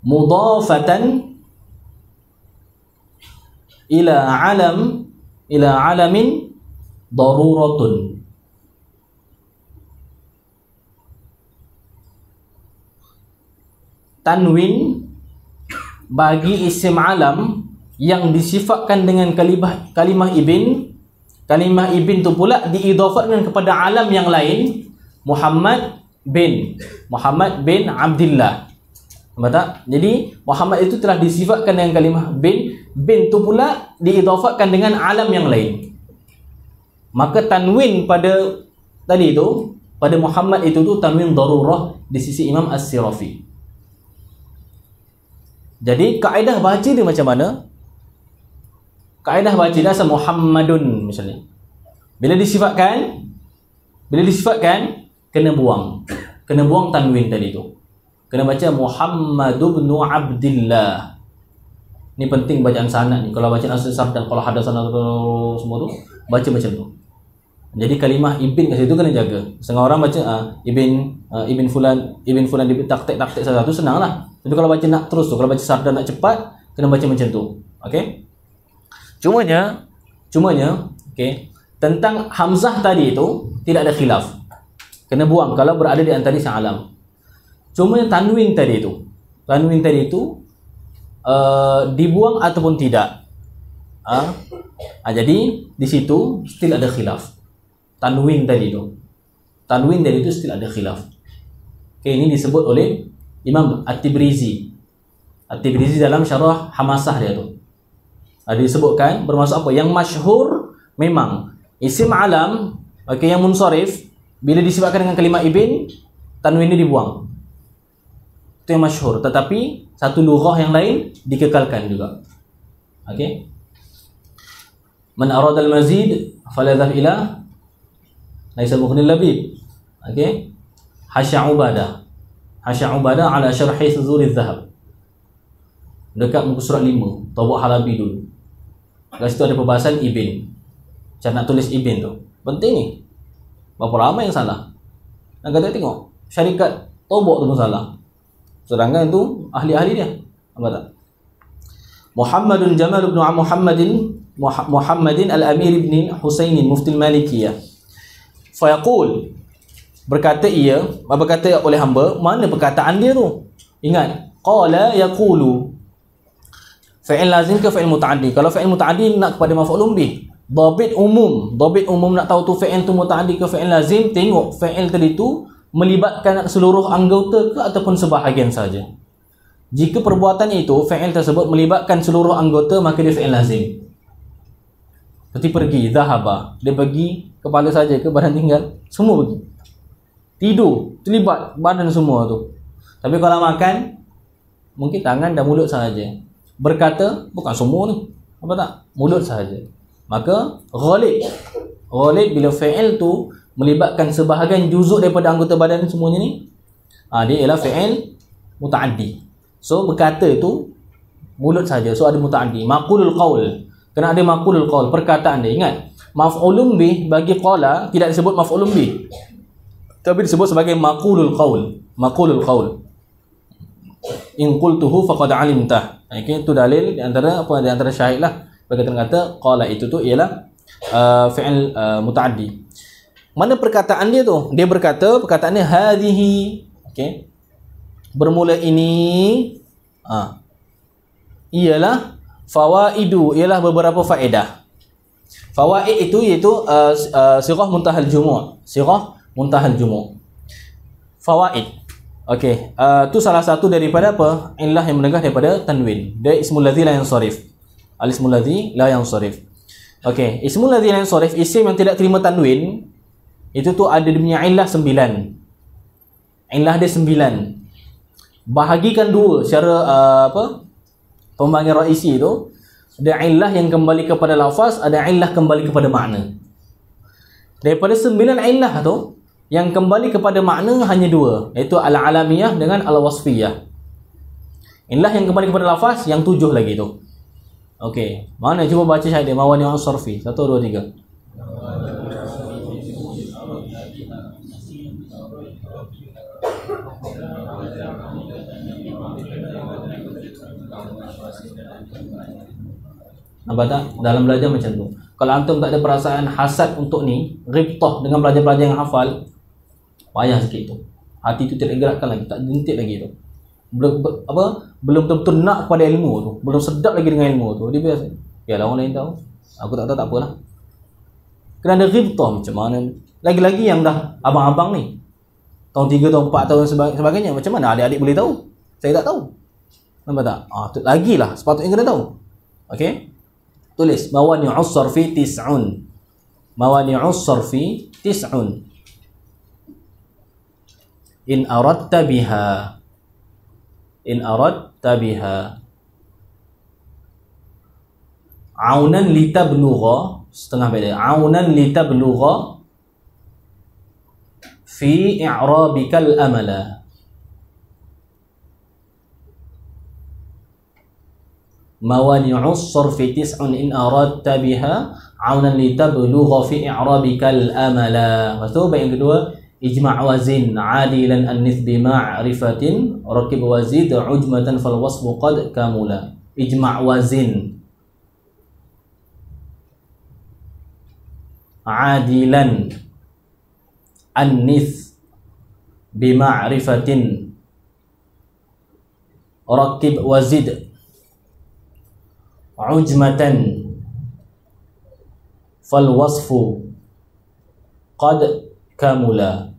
mudafatan ila alamin daruratun. Tanwin bagi isim alam yang disifatkan dengan kalimah ibn tu pula diidhafatkan kepada alam yang lain, Muhammad bin Abdullah. Nampak tak? Jadi Muhammad itu telah disifatkan dengan kalimah bin tu pula diidhafatkan dengan alam yang lain. Maka tanwin pada tadi itu, pada Muhammad itu tu tanwin darurah di sisi Imam As-Sirafi. Jadi kaedah baca dia macam mana? Kaedah baca dia asal Muhammadun misalnya. Bila disifatkan kena buang tanwin tadi tu. Kena baca Muhammad bin Abdullah. Ni penting bacaan sanad ni. Kalau bacaan asal sardan, kalau hadasan semua tu baca macam tu. Jadi kalimah ibn kat situ kena jaga. Setengah orang baca ibn fulan taktik satu senanglah. Tapi kalau baca nak terus tu, kalau baca sardan nak cepat, kena baca macam tu. Okey? Cumanya okey, tentang hamzah tadi itu tidak ada khilaf. Kena buang kalau berada di antara sang alam. Cuma tanwin tadi itu dibuang ataupun tidak. Jadi di situ still ada khilaf. Tanwin tadi itu still ada khilaf. Okey, ini disebut oleh Imam At-Tibrizi dalam syarah Hamasah dia tu. Ada disebutkan bermaksud apa? Yang masyhur memang isim alam, okey, yang munsharif bila disifatkan dengan kalimah ibn, tanwin ini dibuang. Itu yang masyhur, tetapi satu lughah yang lain dikekalkan juga. Okey. Man arada al-mazid faladhab ila laisa mughnil labib. Okey. Hasya Ubadah ala syarhi Suzuri Dhahab. Dekat muka surat 5, Tawaq Halabi dulu. Kat situ ada perbahasan ibn. Macam nak tulis ibn tu. Penting ni. Berapa ramai yang salah. Dan kata tengok, syarikat Tawaq tu pun salah. Sedangkan tu ahli-ahli dia. Nampak tak? Muhammadun Jamal bin Muhammadin Al-Amir ibn Husainin Mufti Al-Malikiyah. Fayaqul, berkata oleh hamba, mana perkataan dia tu? Ingat, qala yaqulu. Fa'il lazim ke fa'il muta'addi? Kalau fa'il muta'addi nak kepada maf'ulun bih. Dhabit umum nak tahu tu fa'il tu muta'addi ke fa'il lazim, tengok fa'il tadi tu melibatkan seluruh anggota ke ataupun sebahagian saja. Jika perbuatan itu, fa'il tersebut melibatkan seluruh anggota, maka dia fa'il lazim. Seperti pergi, dhahaba, dia pergi kepala saja ke badan tinggal, semua pergi. tidur, terlibat badan semua tu. Tapi kalau makan, mungkin tangan dan mulut sahaja. Berkata, bukan semua ni, apa tak? Mulut sahaja. Maka ghalib bila fi'il tu melibatkan sebahagian juzuk daripada anggota badan semuanya ni, dia ialah fi'il muta'addi. So berkata itu mulut saja. So ada muta'addi. Maqulul qaul, kena ada maqulul qaul, perkataan dia. Ingat, maf'ulun bih bagi qala tidak disebut maf'ulun bih, tapi disebut sebagai maqulul qaul. Maqulul qaul. In qultuhu faqad alimtah. Okay, itu dalil di antara di antara syahid lah. Berkata kata qala itu tu ialah fi'il muta'addi. Mana perkataan dia tu? Dia berkata, perkataannya hadhihi. Okey. Bermula ini ialah fawaidu, ialah beberapa faedah. Fawaid itu iaitu sirah muntahal jumu'. Sirah muntahal jumu'. Fawaid. Okey, tu salah satu daripada apa? Illah yang menegah daripada tanwin. Dia ismul ladzi la yansarif. Al-ismul ladzi la yansarif. Okey, ismul ladzi la yansarif, isim yang tidak terima tanwin, itu tu ada dia punya illah 9. Illah dia 9. Bahagikan dua secara pembahagian raisi tu. Ada illah yang kembali kepada lafaz, ada illah kembali kepada makna. Daripada 9 illah tu, yang kembali kepada makna hanya 2, iaitu al-alamiyah dengan al-wasfiyah. Illah yang kembali kepada lafaz yang 7 lagi tu. Okey, mana cuba baca syahid dia, mawani as-sarfi. 1 2 3. Nampak tak? Dalam belajar macam tu. Kalau antum tak ada perasaan hasad untuk ni, ribtah dengan pelajar-pelajar yang hafal, payah sikit tu. Hati tu tidak gerakkan lagi, tak jentik lagi tu. Belum betul-betul nak kepada ilmu tu, belum sedap lagi dengan ilmu tu. Dia biasa, biarlah orang lain tahu, aku tak tahu, tak apalah. Kena ada ribtah macam mana. Lagi-lagi yang dah abang-abang ni, tahun 3, tahun 4, tahun sebagainya, macam mana adik-adik boleh tahu? Saya tak tahu. Nampak tak? Lagilah sepatutnya kena tahu. Okey? Tulis mawani'us sarfi tis'un. Mawani'us sarfi tis'un. In aradta biha. In aradta biha. Aunan litablugha, setengah beda. Aunan litablugha fi i'rabikal amala. Mawani'us sarfi tis'un in aradta biha aunan litablugha fi i'rabikal amala. Lepas tu bait yang kedua, ijma' wazin adilan an-nith bi ma'rifatin rakib wazid ujmatan fal wasfu qad kamula. Ijma' wazin adilan an-nith bi ma'rifatin rakib wazid ujmatan fal wasfu qad kamula.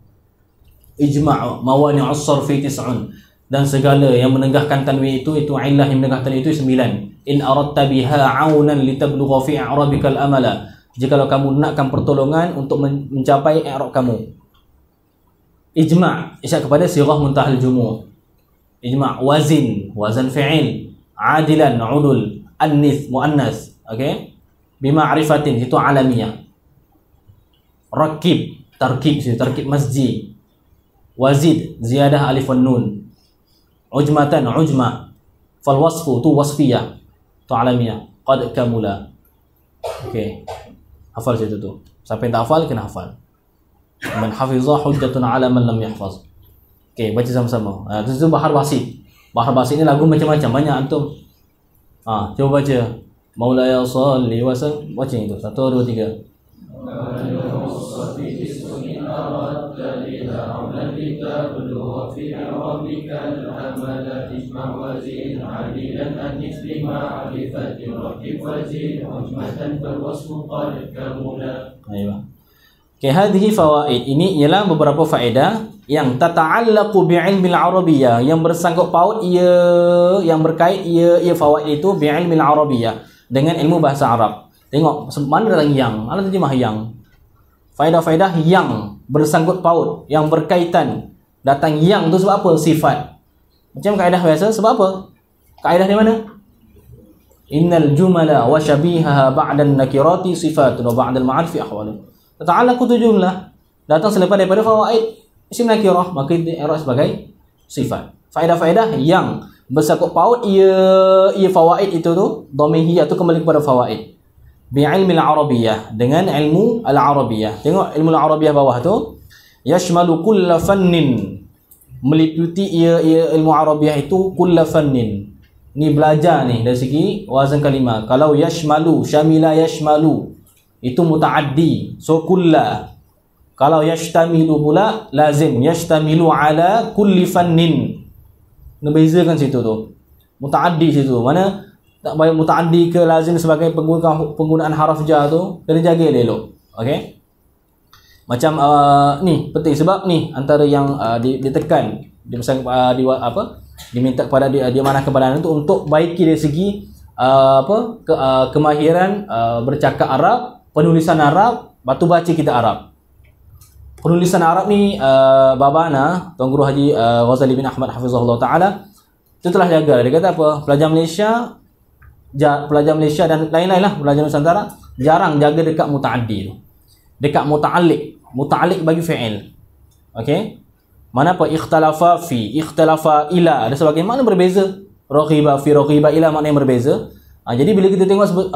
Ijma' mawani'us sarfi tis'un, dan segala yang menegahkan tanwin itu illah yang menegahkan tanwin itu 9. In aradta biha aunan litablugha fi i'rabikal amala. Jika kamu nakkan pertolongan untuk mencapai i'rab kamu. Ijma' isyarat kepada sirah muntahal jumu'. Ijma' wazan fi'il, adilan udul, an-nith muannas, okey, bima'rifatin itu alamiah. Rakib tarkib masjid. Wazid ziyadah alif wan nun. Ujmatan ujma. Fal wasfu tu wasfiyah, tu alamiah. Qad kamula. Okey, hafal situ tu. Siapa yang tak hafal kena hafal. Man hafizah hujjatun ala man lam yahfaz. Okey, baca sama-sama. Itu bahar basit. Bahar basit ni lagu macam-macam, banyak antum. Coba baca. Maulaya salli wa sallim. Baca itu. 1 2 3. Okay, hadhihi fawaid. Ini ialah beberapa faedah yang tata'allaqu bi'ilmil arabiyyah, yang bersangkut paut yang berkait fawaid itu bi'ilmil arabiyyah, dengan ilmu bahasa Arab. Tengok mana datang yang, ala terjemah yang. Faedah-faedah yang bersangkut paut, yang berkaitan. Datang yang tu sebab apa? Sifat. Macam kaedah biasa, sebab apa? Kaedah di mana? Innal jumala wa syabihaha ba'dan nakirati sifatun wa ba'dal ma'arifi ahwalun. Ta'allaqu jumlah datang selepas daripada fawaid isim nakirah, maka i'rab sebagai sifat. Faedah-faedah yang bersangkut paut ia fawaid itu tu, dhamiriyah tu kembali kepada fawaid. Bi'ilmi al-arabiyyah, dengan ilmu al-arabiyyah. Tengok ilmu al-arabiyyah bawah tu, yashmalu kulla fannin, meliputi ia ilmu arabiyyah itu kulla fannin. Ni belajar ni dari segi wazan kalimah. Kalau yashmalu, syamila yashmalu, itu mutaaddi, so kulla. Kalau yashtamilu pula lazim, yashtamilu ala kulli fannin. Membezakan situ tu. Mutaaddi situ. Mana tak bayar mutaaddi ke lazim sebagai penggunaan haraf jar tu, kena jaga elok. Okey. Macam ni penting sebab ni antara yang ditekan diminta kepada dia mana kepada tu untuk baiki dari segi kemahiran bercakap Arab, penulisan Arab, batu baca kita Arab. Penulisan Arab ni babana Tuan Guru Haji Ghazali bin Ahmad hafizahullah taala itu telah jaga. Dia kata apa? Pelajar Malaysia dan lain-lain lah, pelajar Nusantara jarang jaga dekat mutaaddi tu. Dekat muta'alliq bagi fi'il. Okey? Mana apa ikhtalafa fi, ikhtalafa ila, ada sebagai makna berbeza. Raghiba fi, raghiba ila maknanya berbeza. Jadi bila kita tengok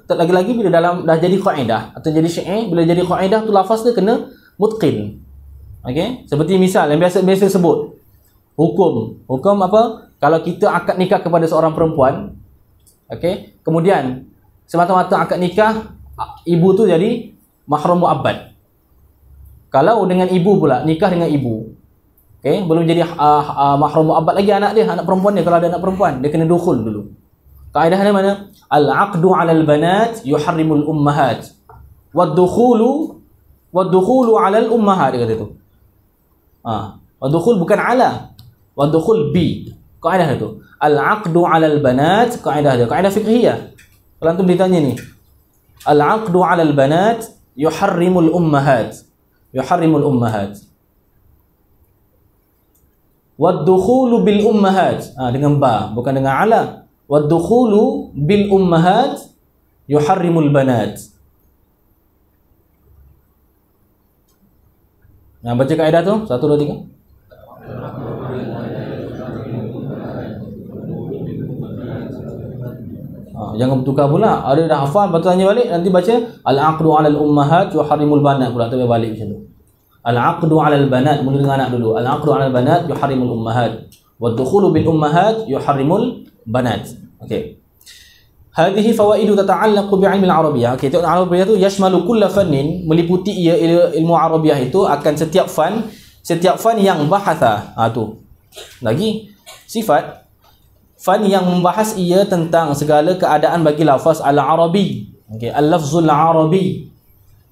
lagi-lagi bila dalam dah jadi kaedah atau jadi syair, bila jadi kaedah tu lafaz dia kena mutqin. Okey? Seperti misal yang biasa sebut hukum apa? Kalau kita akad nikah kepada seorang perempuan, okey, kemudian semata-mata akad nikah ibu tu jadi mahram muabbad. Kalau dengan ibu pula, nikah dengan ibu, okey, belum jadi mahram muabbad lagi anak dia, anak perempuan dia. Kalau ada anak perempuan, dia kena dukhul dulu. Kaedahnya mana? Al-aqdu 'alal banat yuharrimul ummahat. Wad-dukhulu 'alal ummahat, dia kata tu. Wad-dukhul bukan ala. Wad-dukhul bi. Kaedah itu. Al-aqdu 'alal banat, kaedah dia. Kaedah fiqhiyah. Kalau antum ditanya ni, al-aqdu 'alal banat yuharrimul ummahat. Yuharrimul ummahat. Wad-dukhulu bil ummahat. Dengan ba, bukan dengan ala. Wad-dukhulu bil ummahat yuharrimul banat. Nah, baca kaedah tu 1 2 3. Jangan bertukar pula. Ada dah hafal, lepas tu tanya balik, nanti baca al-aqdu 'alal ummahat yuharrimul banat pula, tak balik macam tu. Al-aqdu 'alal banat, mula dengan anak dulu. Al-aqdu 'alal banat yuharrimul ummahat. Wad-dukhulu bil ummahat yuharrimul banat. Okey. Hadhihi fawaidu tata'allaqu bi'ilmi al-arabiyyah. Okey, tengok al-arabiyyah tu yashmalu kulla fannin, meliputi ia ilmu arabiyyah itu akan setiap fan yang bahatha. Tu. Lagi sifat fan yang membahas ia tentang segala keadaan bagi lafaz al-arabi. Okey, al-lafzul arabi.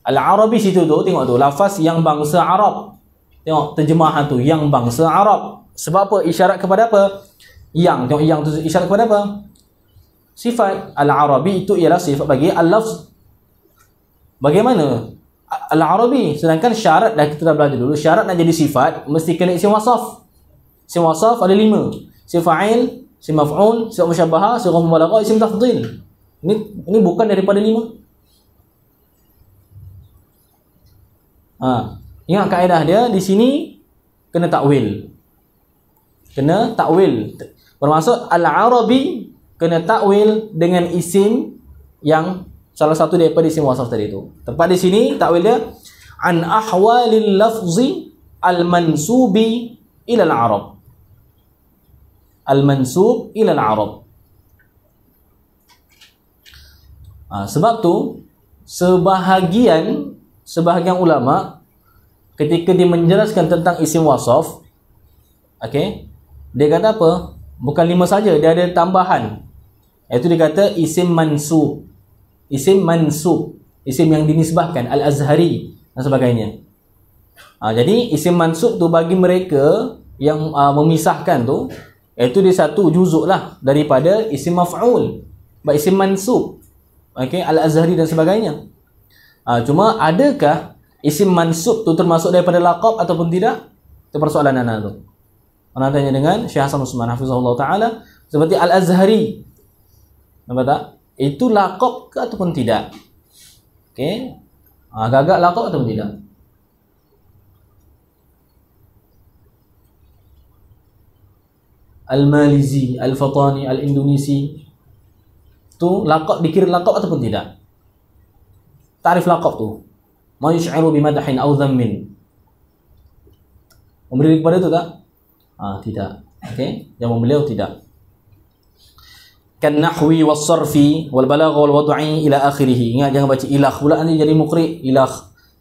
Al-arabi situ tu, tengok tu, lafaz yang bangsa Arab. Tengok terjemahan tu, yang bangsa Arab. Sebab apa? Isyarat kepada apa? Tengok yang tu isyarat kepada apa? Sifat. Al-arabi itu ialah sifat bagi al-lafz. Bagaimana? Al-arabi. Sedangkan syarat dah kita dah belajar dulu, syarat nak jadi sifat mesti kena isim wasaf. Isim wasaf ada 5. Isim fa'il, isim maf'ul, isim musyabbahah, isim mubalaghah, isim tafdhil. Ini bukan daripada 5. Ingat kaedah dia di sini kena takwil. Kena takwil. Bermaksud al-arabi kena takwil dengan isim yang salah satu daripada isim wasaf tadi tu. Tempat di sini takwil dia an ahwalil lafzi al-mansubi ila al-arab. Al-mansub ila al-arab. Sebab tu sebahagian ulama ketika dia menjelaskan tentang isim wasaf, okey, dia kata apa? Bukan 5 saja, dia ada tambahan. Iaitu dia kata isim mansub. Isim mansub, isim yang dinisbahkan, al-azhari dan sebagainya. Jadi isim mansub tu bagi mereka yang memisahkan tu, iaitu dia satu juzuk lah daripada isim maf'ul, isim mansub, okey, al-azhari dan sebagainya. Cuma adakah isim mansub tu termasuk daripada laqab ataupun tidak? Itu persoalan anak tu. Anak tanya dengan Syekh Hasan Usman hafizahullah taala, seperti Al-Azhari. Nampak tak? Itu laqab ke ataupun tidak? Okey. Agak-agak laqab ataupun tidak? Al-Malizi, Al-Fatani, Al-Indonesi. Tu laqab, dikira laqab ataupun tidak? Tarif laqab tu. Ma yush'iru bimadhin aw dhammin. Memberi kepada itu tak? Tidak. Okey, jawapan beliau tidak. Kan nahwi was sarfi wal balagha wal wad'i ila akhirih. Ingat jangan baca ilah pula nanti jadi muqri ilah.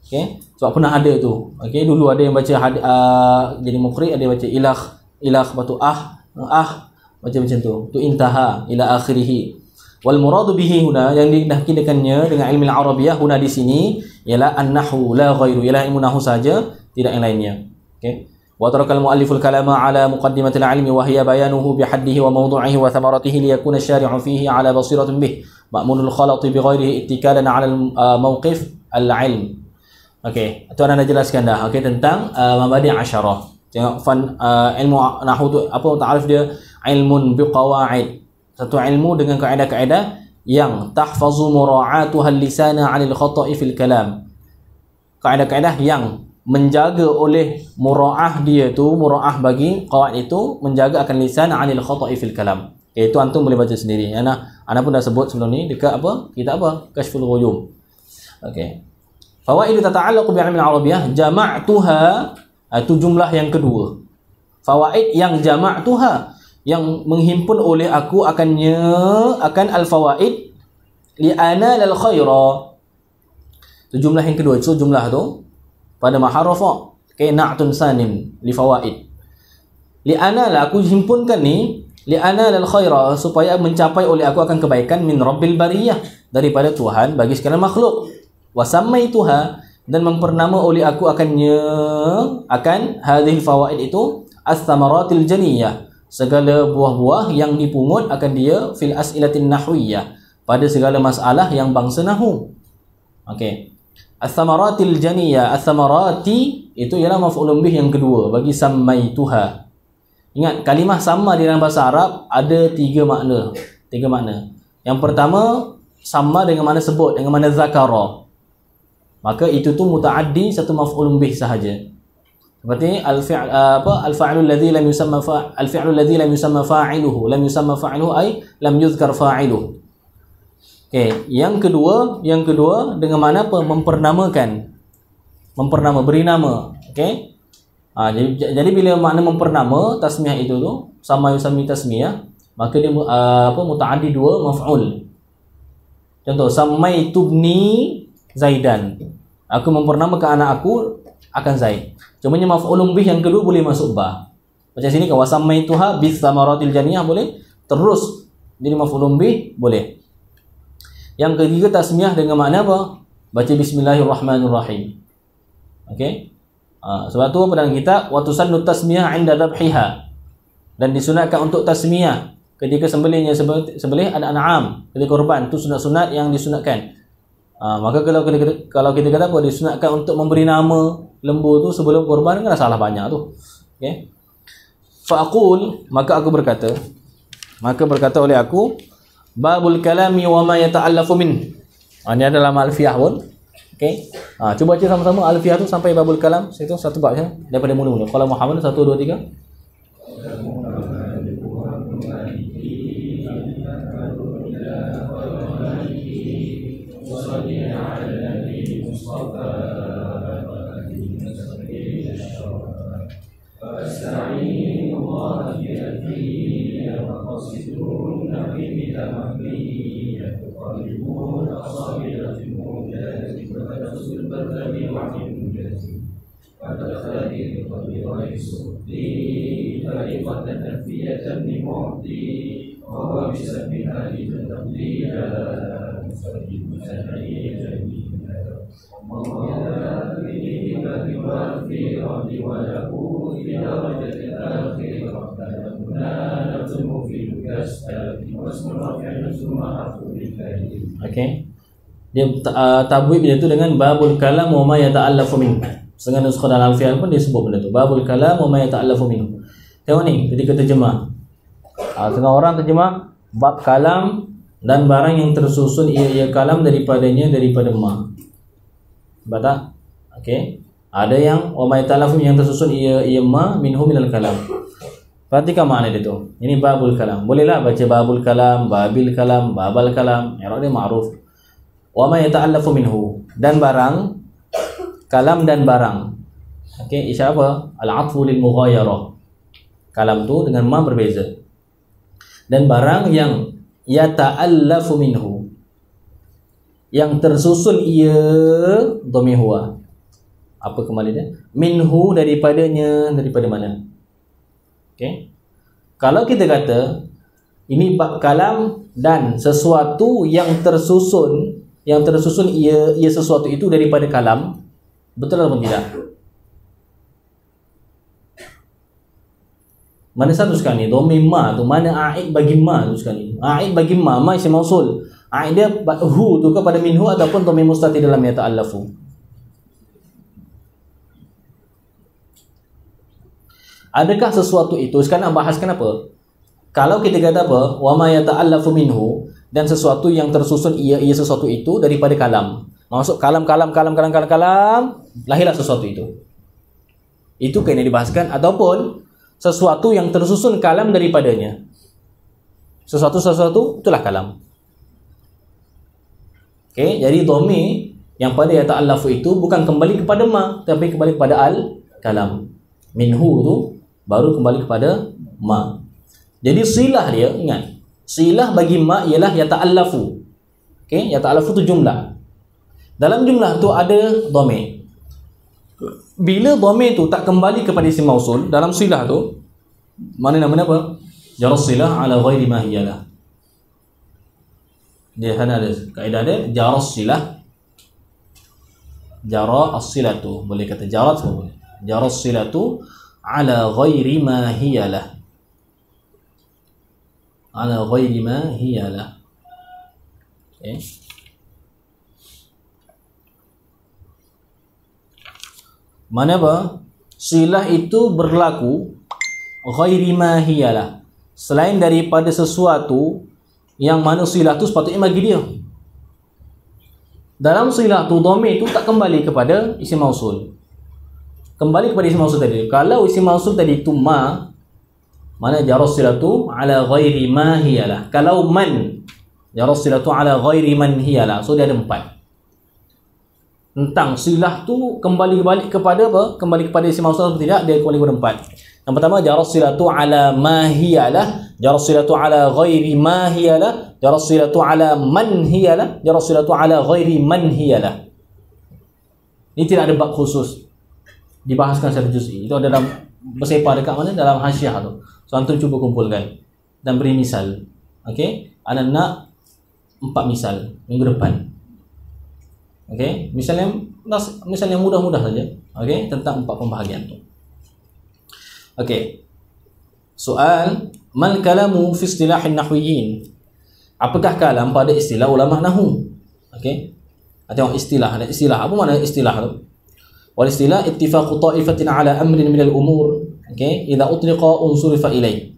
Okey, sebab pernah ada tu. Okey, dulu ada yang baca jadi muqri, ada yang baca ilah batu macam tu. Tu intaha ila akhirih. Wal muradu bihi huna, yang dikirakannya dengan ilmu al-arabiyah huna di sini ialah an-nahwu la ghairu, ialah ilmu nahwu saja, tidak yang lainnya. Okey. Wa tarakal mualliful kalama ala muqaddimatil ilmi wa hiya bayanuhu bihaddihi wa mawdu'ihi wa thamaratihi liyakuna asy-syari'u fihi ala basiratin bih ma'munul khalat bi ghairihi ittikalan ala mawqif al-ilm. Okey, itu anda jelaskan dah. Okey, tentang mabadi' asyarah. Tengok ilmu nahwu tu apa takrif dia? Ilmun biqawaid. Satu ilmu dengan kaedah-kaedah yang tahfazu mura'atuha al-lisana 'anil khata'i fil kalam. Kaedah-kaedah yang menjaga oleh mura'ah dia tu, mura'ah bagi qawaid itu menjaga akan lisan 'anil khata'i fil kalam. Okay, itu antum boleh baca sendiri. Ana pun dah sebut sebelum ni dekat apa? Kitab apa? Kashful Ghuyum. Okey. Fawaid tata'allaqu bi 'ilmi al-arabiyyah jama'tuha, itu jumlah yang kedua. Fawaid yang jama'tuha, yang menghimpun oleh aku akan al-fawaid li'ana lal khaira. Itu jumlah yang kedua. So jumlah tu pada maharafa kay na'tun sanim li fawaid. Li'ana la, aku himpunkan ni li'ana lal khaira, supaya mencapai oleh aku akan kebaikan min rabbil bariyah, daripada Tuhan bagi segala makhluk. Wa sammaituha, dan mempernama oleh aku akan hadhil fawaid itu as-samaratil janiyah, segala buah-buah yang dipungut akan dia fil as'ilatin nahwiyah, pada segala masalah yang bangsa nahwu. Okey. As-samaratil janiyah, as-samarati itu ialah maf'ulun bih yang kedua bagi sammaituha. Ingat, kalimah sama di dalam bahasa Arab ada tiga makna. Yang pertama, sama dengan mana sebut, dengan mana zakara. Maka itu tu muta'addi satu maf'ulun bih sahaja. Seperti al-fi'lu alladhi lam yusamma fa'iluhu, lam yusamma fa'iluhu ay lam yuzkar fa'iluhu. Okey, yang kedua dengan mana apa? Mempernamakan. Beri nama. Okey. Jadi bila makna mempernama, tasmiyah itu tu sama yusami tasmiyah, maka dia muta'addi dua maf'ul. Contoh, samaitubni Zaidan. Aku mempernamakan anak aku akan Zaid. Cumanya maf'ulun bih yang kedua boleh masuk ba. Macam sini kan wasamaituha bis samaratil janiyah boleh. Terus jadi maf'ulun bih boleh. Yang ketiga tasmiyah dengan makna apa? Baca bismillahirrahmanirrahim. Okey. Sebab tu pada kitab wa tusannu tasmiyah 'inda dhabhiha. Dan disunatkan untuk tasmiyah ketika sembelihnya, sembelih an'am, ketika korban tu sunat-sunat yang disunatkan. Maka kalau kita kata apa, disunatkan untuk memberi nama lembu tu sebelum korban, kan salah banyak tu. Okey. Fa aqul, maka berkata oleh aku, babul kalami wa ma yata'allafu min. Ini adalah alfiyah pun. Okey. Cuba baca sama-sama alfiyah tu sampai babul kalam. Situ satu bab ya, daripada mula-mula. Qala Muhammad 1 2 3. Okey. Dia tabwib dia tu dengan babul kalam wa ma yata'allafu min. Setengah nuskah dalam Alfiah pun dia sebut benda tu, babul kalam wa ma yata'allafu min. Tengok ni ketika terjemah. Setengah orang terjemah bab kalam dan barang yang tersusun ia kalam daripadanya, daripada ma. Sebab tak? Okey. Ada yang wa ma yata'allafu yang tersusun ia ma minhu minal kalam. Perhatikan makna dia tu. Ini babul kalam. Bolehlah baca babul kalam, babil kalam, babal kalam. I'rab dia ma'ruf. Wa ma yata'allafu minhu, dan barang, kalam dan barang. Okey, isyarat apa? Al-'atfu lil mughayarah. Kalam tu dengan ma berbeza. Dan barang yang yata'allafu minhu, yang tersusun ia dhamir huwa. Apa kembali dia? Minhu, daripadanya, daripada mana? Okey. Kalau kita kata ini bab kalam dan sesuatu yang tersusun ia sesuatu itu daripada kalam, betul atau tidak? Mana satu sekarang ni? Dhamir ma tu mana a'id bagi ma tu sekarang ni? A'id bagi ma isim mausul. A'id dia hu tu kepada minhu ataupun dhamir mustatir dalam yata'allafu. Adakah sesuatu itu, sekarang nak bahaskan apa? Kalau kita kata apa? Wa ma yata'allafu minhu, dan sesuatu yang tersusun ia sesuatu itu daripada kalam. Maksud kalam, lahirlah sesuatu itu. Itu kena dibahaskan. Ataupun sesuatu yang tersusun kalam daripadanya. Sesuatu itulah kalam. Okey, jadi dhamir yang pada yata'allafu itu bukan kembali kepada ma, tapi kembali kepada al-kalam. Minhu tu baru kembali kepada ma. Jadi silah dia, ingat, silah bagi ma ialah yata'allafu. Okey, yata'allafu tu jumlah. Dalam jumlah tu ada dhamir. Bila dhamir tu tak kembali kepada isim mausul dalam silah tu, mana namanya apa? Jar silah ala ghairi ma hiyalah. Dia ada kaedah dia, jar silah, jara as-silatu, boleh kata jarat semua boleh. Jar silatu ala ghairi ma hiyalah. Ala ghairi ma hiyalah. Okey. Mana apa? Silah itu berlaku ghairi ma hiyalah, selain daripada sesuatu yang mana silah tu sepatutnya bagi dia. Dalam silah tu dhamir tu tak kembali kepada isim mausul. Kembali kepada isim mausul tadi. Kalau isim mausul tadi tu ma, mana jaras silatu ala ghairi ma hiyalah. Kalau man, jaras silatu ala ghairi man hiyalah. So dia ada 4. Tentang silah tu kembali kepada apa? Kembali kepada isim mausul atau tidak, dia kembali kepada 4. Yang pertama, jaras silatu ala ma hiyalah, jaras silatu ala ghairi ma hiyalah, jaras silatu ala man hiyalah, jaras silatu ala ghairi man hiyalah. Ini tidak ada bab khusus, dibahaskan secara juz'i. Itu ada dalam bersepah dekat mana? Dalam hasyiah tu. So antum cuba kumpulkan dan beri misal. Okey, ana nak 4 misal minggu depan. Okey, misal yang mudah-mudah saja. Okey, tentang 4 pembahagian tu. Okey. Soal, mal kalamu fi istilahin nahwiyin. Apakah kalam pada istilah ulama nahwu? Okey. Tengok istilah, ada istilah. Apa makna istilah tu? Wal istilah ittifaqu ta'ifatin ala amrin min al-umur. Okey, idza utliqa unsurifa ilai.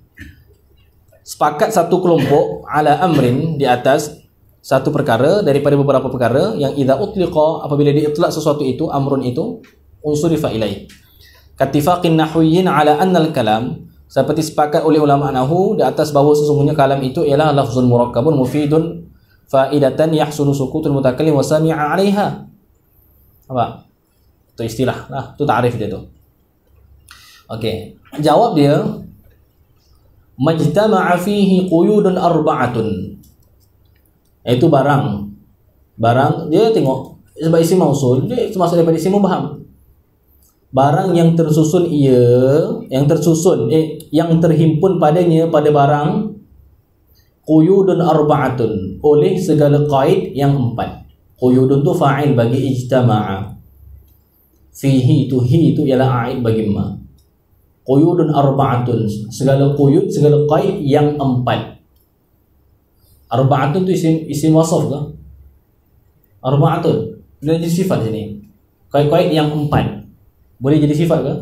Sepakat satu kelompok ala amrin, di atas satu perkara daripada beberapa perkara yang idza utliqa, apabila diitlaq sesuatu itu, amrun itu, unsurifa ilai. Kattifaqin nahwiyin ala anna al-kalam, seperti sepakat oleh ulama nahwu di atas bahawa sesungguhnya kalam itu ialah lafzun murakkabun mufidun faidatan yahsunu sukutul mutakallim wa sami'a 'alaiha. Apa? Itu istilah lah, itu ta'rif dia tu. Okey, jawab dia majtama'a fihi quyudun arba'atun. Iaitu barang dia tengok sebab isim mausul dia termasuk daripada isim mubham. Barang yang tersusun yang terhimpun padanya, pada barang, quyudun arba'atun, oleh segala qaid yang 4. Quyudun tu fa'il bagi ijtama'a. Fihi tu, hi tu ialah a'id bagi ma. Quyudun arba'atun, segala quyud, segala qaid yang 4. Arba'atun tu isim wasaf ke? arba'atun. Dia jadi sifat sini. Qaid-qaid yang 4 boleh jadi sifat ke?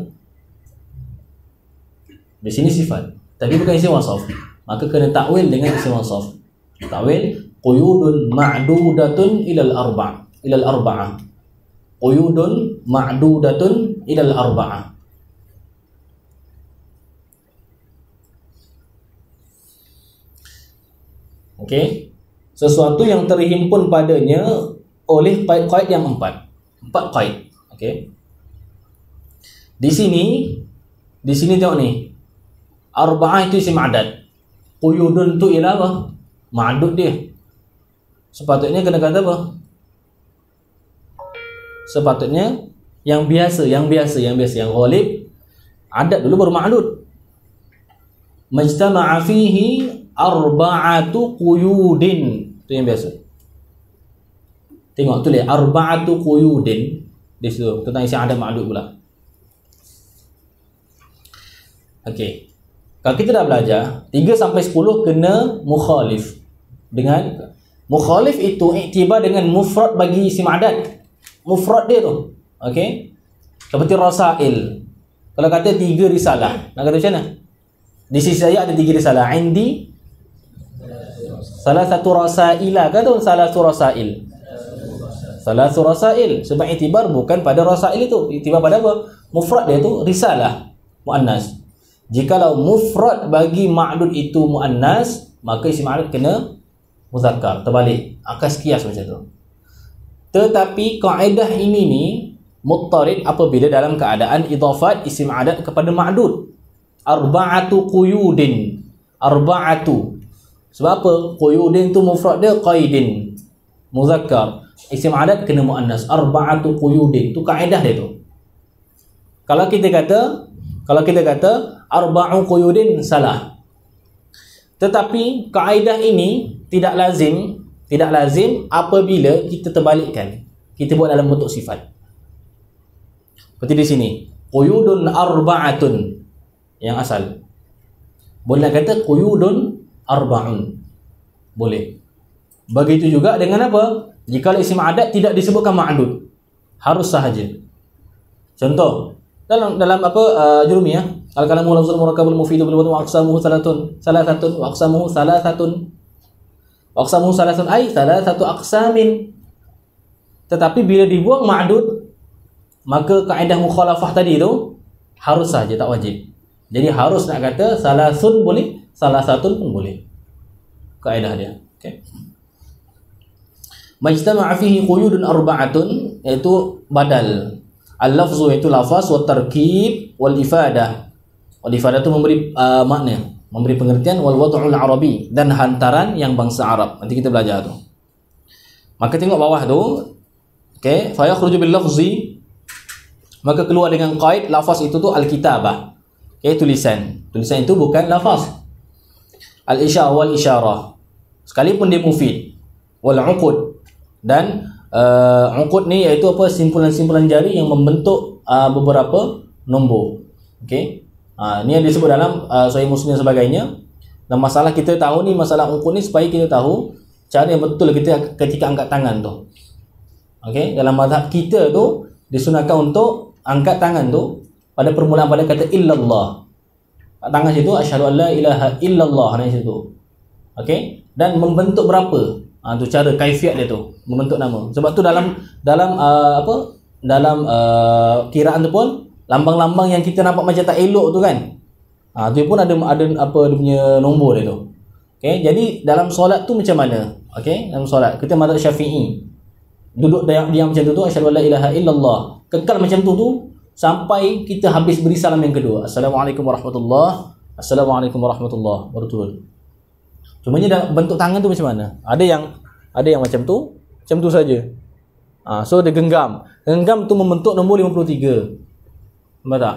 Di sini sifat, tapi bukan isim wasaf. Maka kena takwil dengan isim wasaf. Takwil quyudun ma'dudatun ilal arba'ah. Quyudun ma'dudatun ilal arba'ah. Okey. Sesuatu yang terhimpun padanya oleh qaid yang 4 qaid. Okey. Di sini tengok ni. Arba'ah itu isim adad. Quyudun tu ialah apa? Ma'dud dia. Sepatutnya kena kata apa? Sepatutnya yang biasa, yang ghalib adad dulu baru ma'dud. Majtama'a fihi arba'atu quyudin. Itu yang biasa. Tengok tulis arba'atu quyudin di situ tentang isim adad ma'dud pula. Okey. Kalau kita dah belajar 3 sampai 10 kena mukhalif. Dengan mukhalif itu iktibar dengan mufrad bagi isim adad. Mufrad dia tu. Okey. Seperti rasail. Kalau kata 3 risalah, nak kata macam mana? Di sisi saya ada 3 risalah. Indi salah satu rasaila kan tu, salah satu rasail. Salah satu rasail. Sebab iktibar bukan pada rasail itu, iktibar pada apa? Mufrad dia tu risalah muannas. Jikalau mufrad bagi ma'dud itu muannas, maka isim ma'dud kena muzakkar, terbalik, akas kias macam tu. Tetapi kaedah ini ni muttarid apabila dalam keadaan idafat isim adad kepada ma'dud. Arba'atu quyudin. Arba'atu. Sebab apa? Quyudin tu mufrad dia qaidin, muzakkar. Isim adad kena muannas. Arba'atu quyudin. Tu kaedah dia tu. Kalau kita kata arba'u quyudin, salah. Tetapi kaedah ini tidak lazim apabila kita terbalikkan. Kita buat dalam bentuk sifat. Seperti di sini, quyudun arba'atun yang asal. Boleh nak kata quyudun arba'un. Boleh. Begitu juga dengan apa? Jika isim adad tidak disebutkan ma'dud, harus sahaja. Contoh, dalam apa jurumiyah, al-kalamu lafzul murakkabul mufidu bil wadu wa aqsamuhu salatun wa aqsamuhu salatun ay salasatu aqsamin. Tetapi bila dibuang ma'dud, maka kaedah mukhalafah tadi tu harus saja, tak wajib. Jadi harus nak kata salasun boleh, salasatun pun boleh. Kaedah dia. Okey. Majtama'a fihi quyudun arba'atun, iaitu badal. Al-lafzu iaitu lafaz, wa tarkib wal ifadah. Wal ifadah itu memberi makna, memberi pengertian, wal wad'ul arabi, dan hantaran yang bangsa Arab. Nanti kita belajar tu. Maka tengok bawah tu. Okey, fa yakhruju bil lafzi, maka keluar dengan qaid lafaz itu tu al-kitabah. Okey, tulisan. Tulisan itu bukan lafaz. Al-isyarah wal isyarah. Sekalipun dia mufid. Wal uqud, dan uqud ni iaitu apa? Simpulan-simpulan jari yang membentuk beberapa nombor. Okey. Ni yang disebut dalam Sahih Muslim dan sebagainya. Dan masalah kita tahu ni, masalah uqud ni supaya kita tahu cara yang betul kita ketika angkat tangan tu. Okey, dalam mazhab kita tu disunatkan untuk angkat tangan tu pada permulaan pada kata illallah. Tangan situ asyhadu an la ilaha illallah, ni situ. Okey, dan membentuk berapa? Tu cara kaifiat dia tu, membentuk nama. Sebab tu dalam kiraan tu pun lambang-lambang yang kita nampak macam tak elok tu kan. Tu pun ada apa dia punya nombor dia tu. Okey, jadi dalam solat tu macam mana? Okey, dalam solat kita mazhab Syafi'i. Duduk diam macam tu asyhadu an la ilaha illallah. Kekal macam tu sampai kita habis beri salam yang kedua. Assalamualaikum warahmatullahi wabarakatuh. Baru turun. Cumanya bentuk tangan tu macam mana? Ada yang macam tu saja. So dia genggam. Genggam tu membentuk nombor 53. Nampak tak?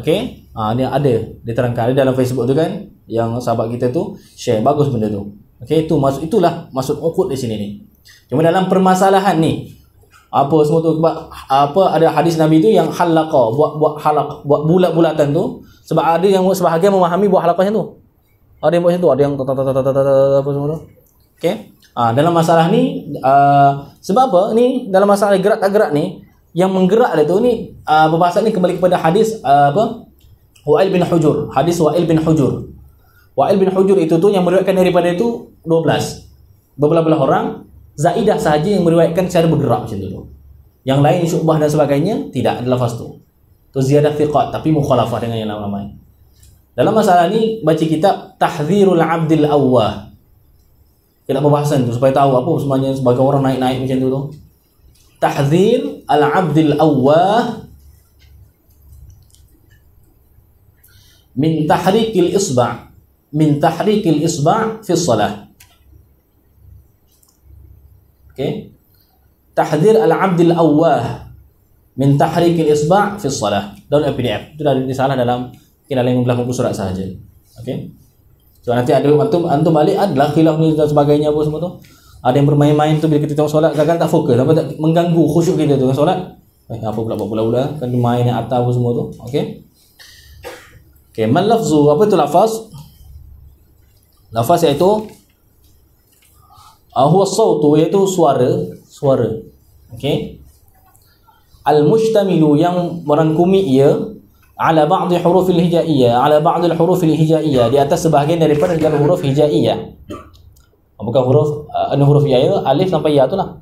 Okey? Ni ada diterangkan ada dalam Facebook tu kan, yang sahabat kita tu share, bagus benda tu. Okey, itulah maksud uqud di sini ni. Cuma dalam permasalahan ni apa semua tu, apa ada hadis Nabi tu yang halaqa, buat bulat-bulatan tu, sebab ada yang sebahagian memahami buat halaqah macam tu. Ada yang buat macam tu, ada yang apa semua tu. Okey. Dalam masalah ni sebab apa? Ni dalam masalah gerak tak gerak ni, yang menggerak dia tu ni perbahasan ni kembali kepada hadis Wa'il bin Hujur. Hadis Wa'il bin Hujur. Wa'il bin Hujur itu tu yang meriwayatkan daripada itu 12. Beberapa orang, Zaidah sahaja yang meriwayatkan secara bergerak macam tu. Yang lain Syu'bah dan sebagainya tidak ada lafaz tu. Tu ziyadah thiqat tapi mukhalafah dengan yang lain. Dalam masalah ni baca kitab Tahdzirul Abdil Awwah. Kita perbahasan tu supaya tahu apa sebenarnya sebagai orang naik-naik macam tu tu. Tahdzir al-Abdil Awwah min tahrikil isba' fi shalah. Okey. Tahdzir al-Abdil Awwah min tahrikil isba' fi shalah. Dalam PDF. Itu dah disalah dalam dalam 15 muka surat sahaja. Okey. So nanti ada antum balik adalah khilaf ni dan sebagainya apa semua tu. Ada yang bermain-main tu bila kita tengok solat kadang-kadang tak fokus, apa tak mengganggu khusyuk kita tu solat. Apa pula buat pula kan main yang atas apa semua tu. Okey. Okey, mal lafzu, apa tu lafaz? Lafaz iaitu huwa sautu, iaitu suara. Okey. Al-mustamilu, yang merangkumi ia ala ba'd hurufil hijaiyah, di atas sebahagian daripada huruf hijaiyah. Bukan huruf huruf hijaiyah, alif sampai ya tu lah.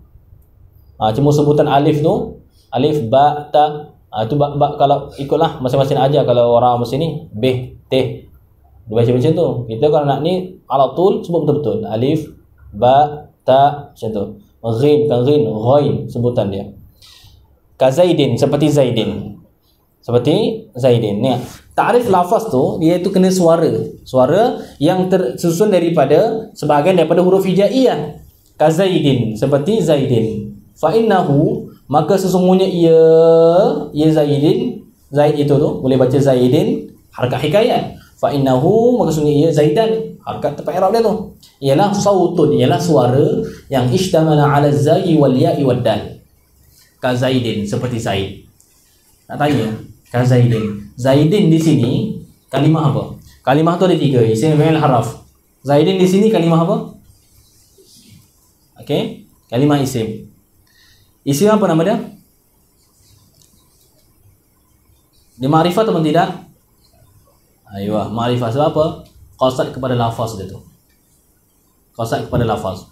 Cuma sebutan alif tu, alif, ba, ta, itu ba, kalau ikutlah masing-masing aja. Kalau orang sini b, t, dibaca macam tu. Kita kalau nak ni ala tul sebut betul-betul alif, ba, ta macam tu. Ghin, bukan ghin, ghain sebutan dia. Kazaidin, seperti Zaidin. Ni ta'rif lafaz tu iaitu kena suara yang tersusun daripada sebahagian daripada huruf hijaiyah. Kazaidin, seperti Zaidin. Fa innahu, maka sesungguhnya ia Zaidin, Zaid itu tu boleh baca Zaidin harakat hikayat. Fa innahu, maka sesungguhnya ia Zaidan, harakat tepat i'rab dia tu ialah sautun, ialah suara yang ishtamala ala zai wal ya'i wad dal. Kazaidin, seperti Zaid. Nak tanya, Kazaidin. Zaidin di sini kalimah apa? Kalimah tu ada 3, isim fi'il haraf. Zaidin di sini kalimah apa? Okey, kalimah isim. Isim apa nama dia? Dia ma'rifah atau tidak? Ayuh, ma'rifah. Sebab apa? Qasad kepada lafaz dia tu. Qasad kepada lafaz.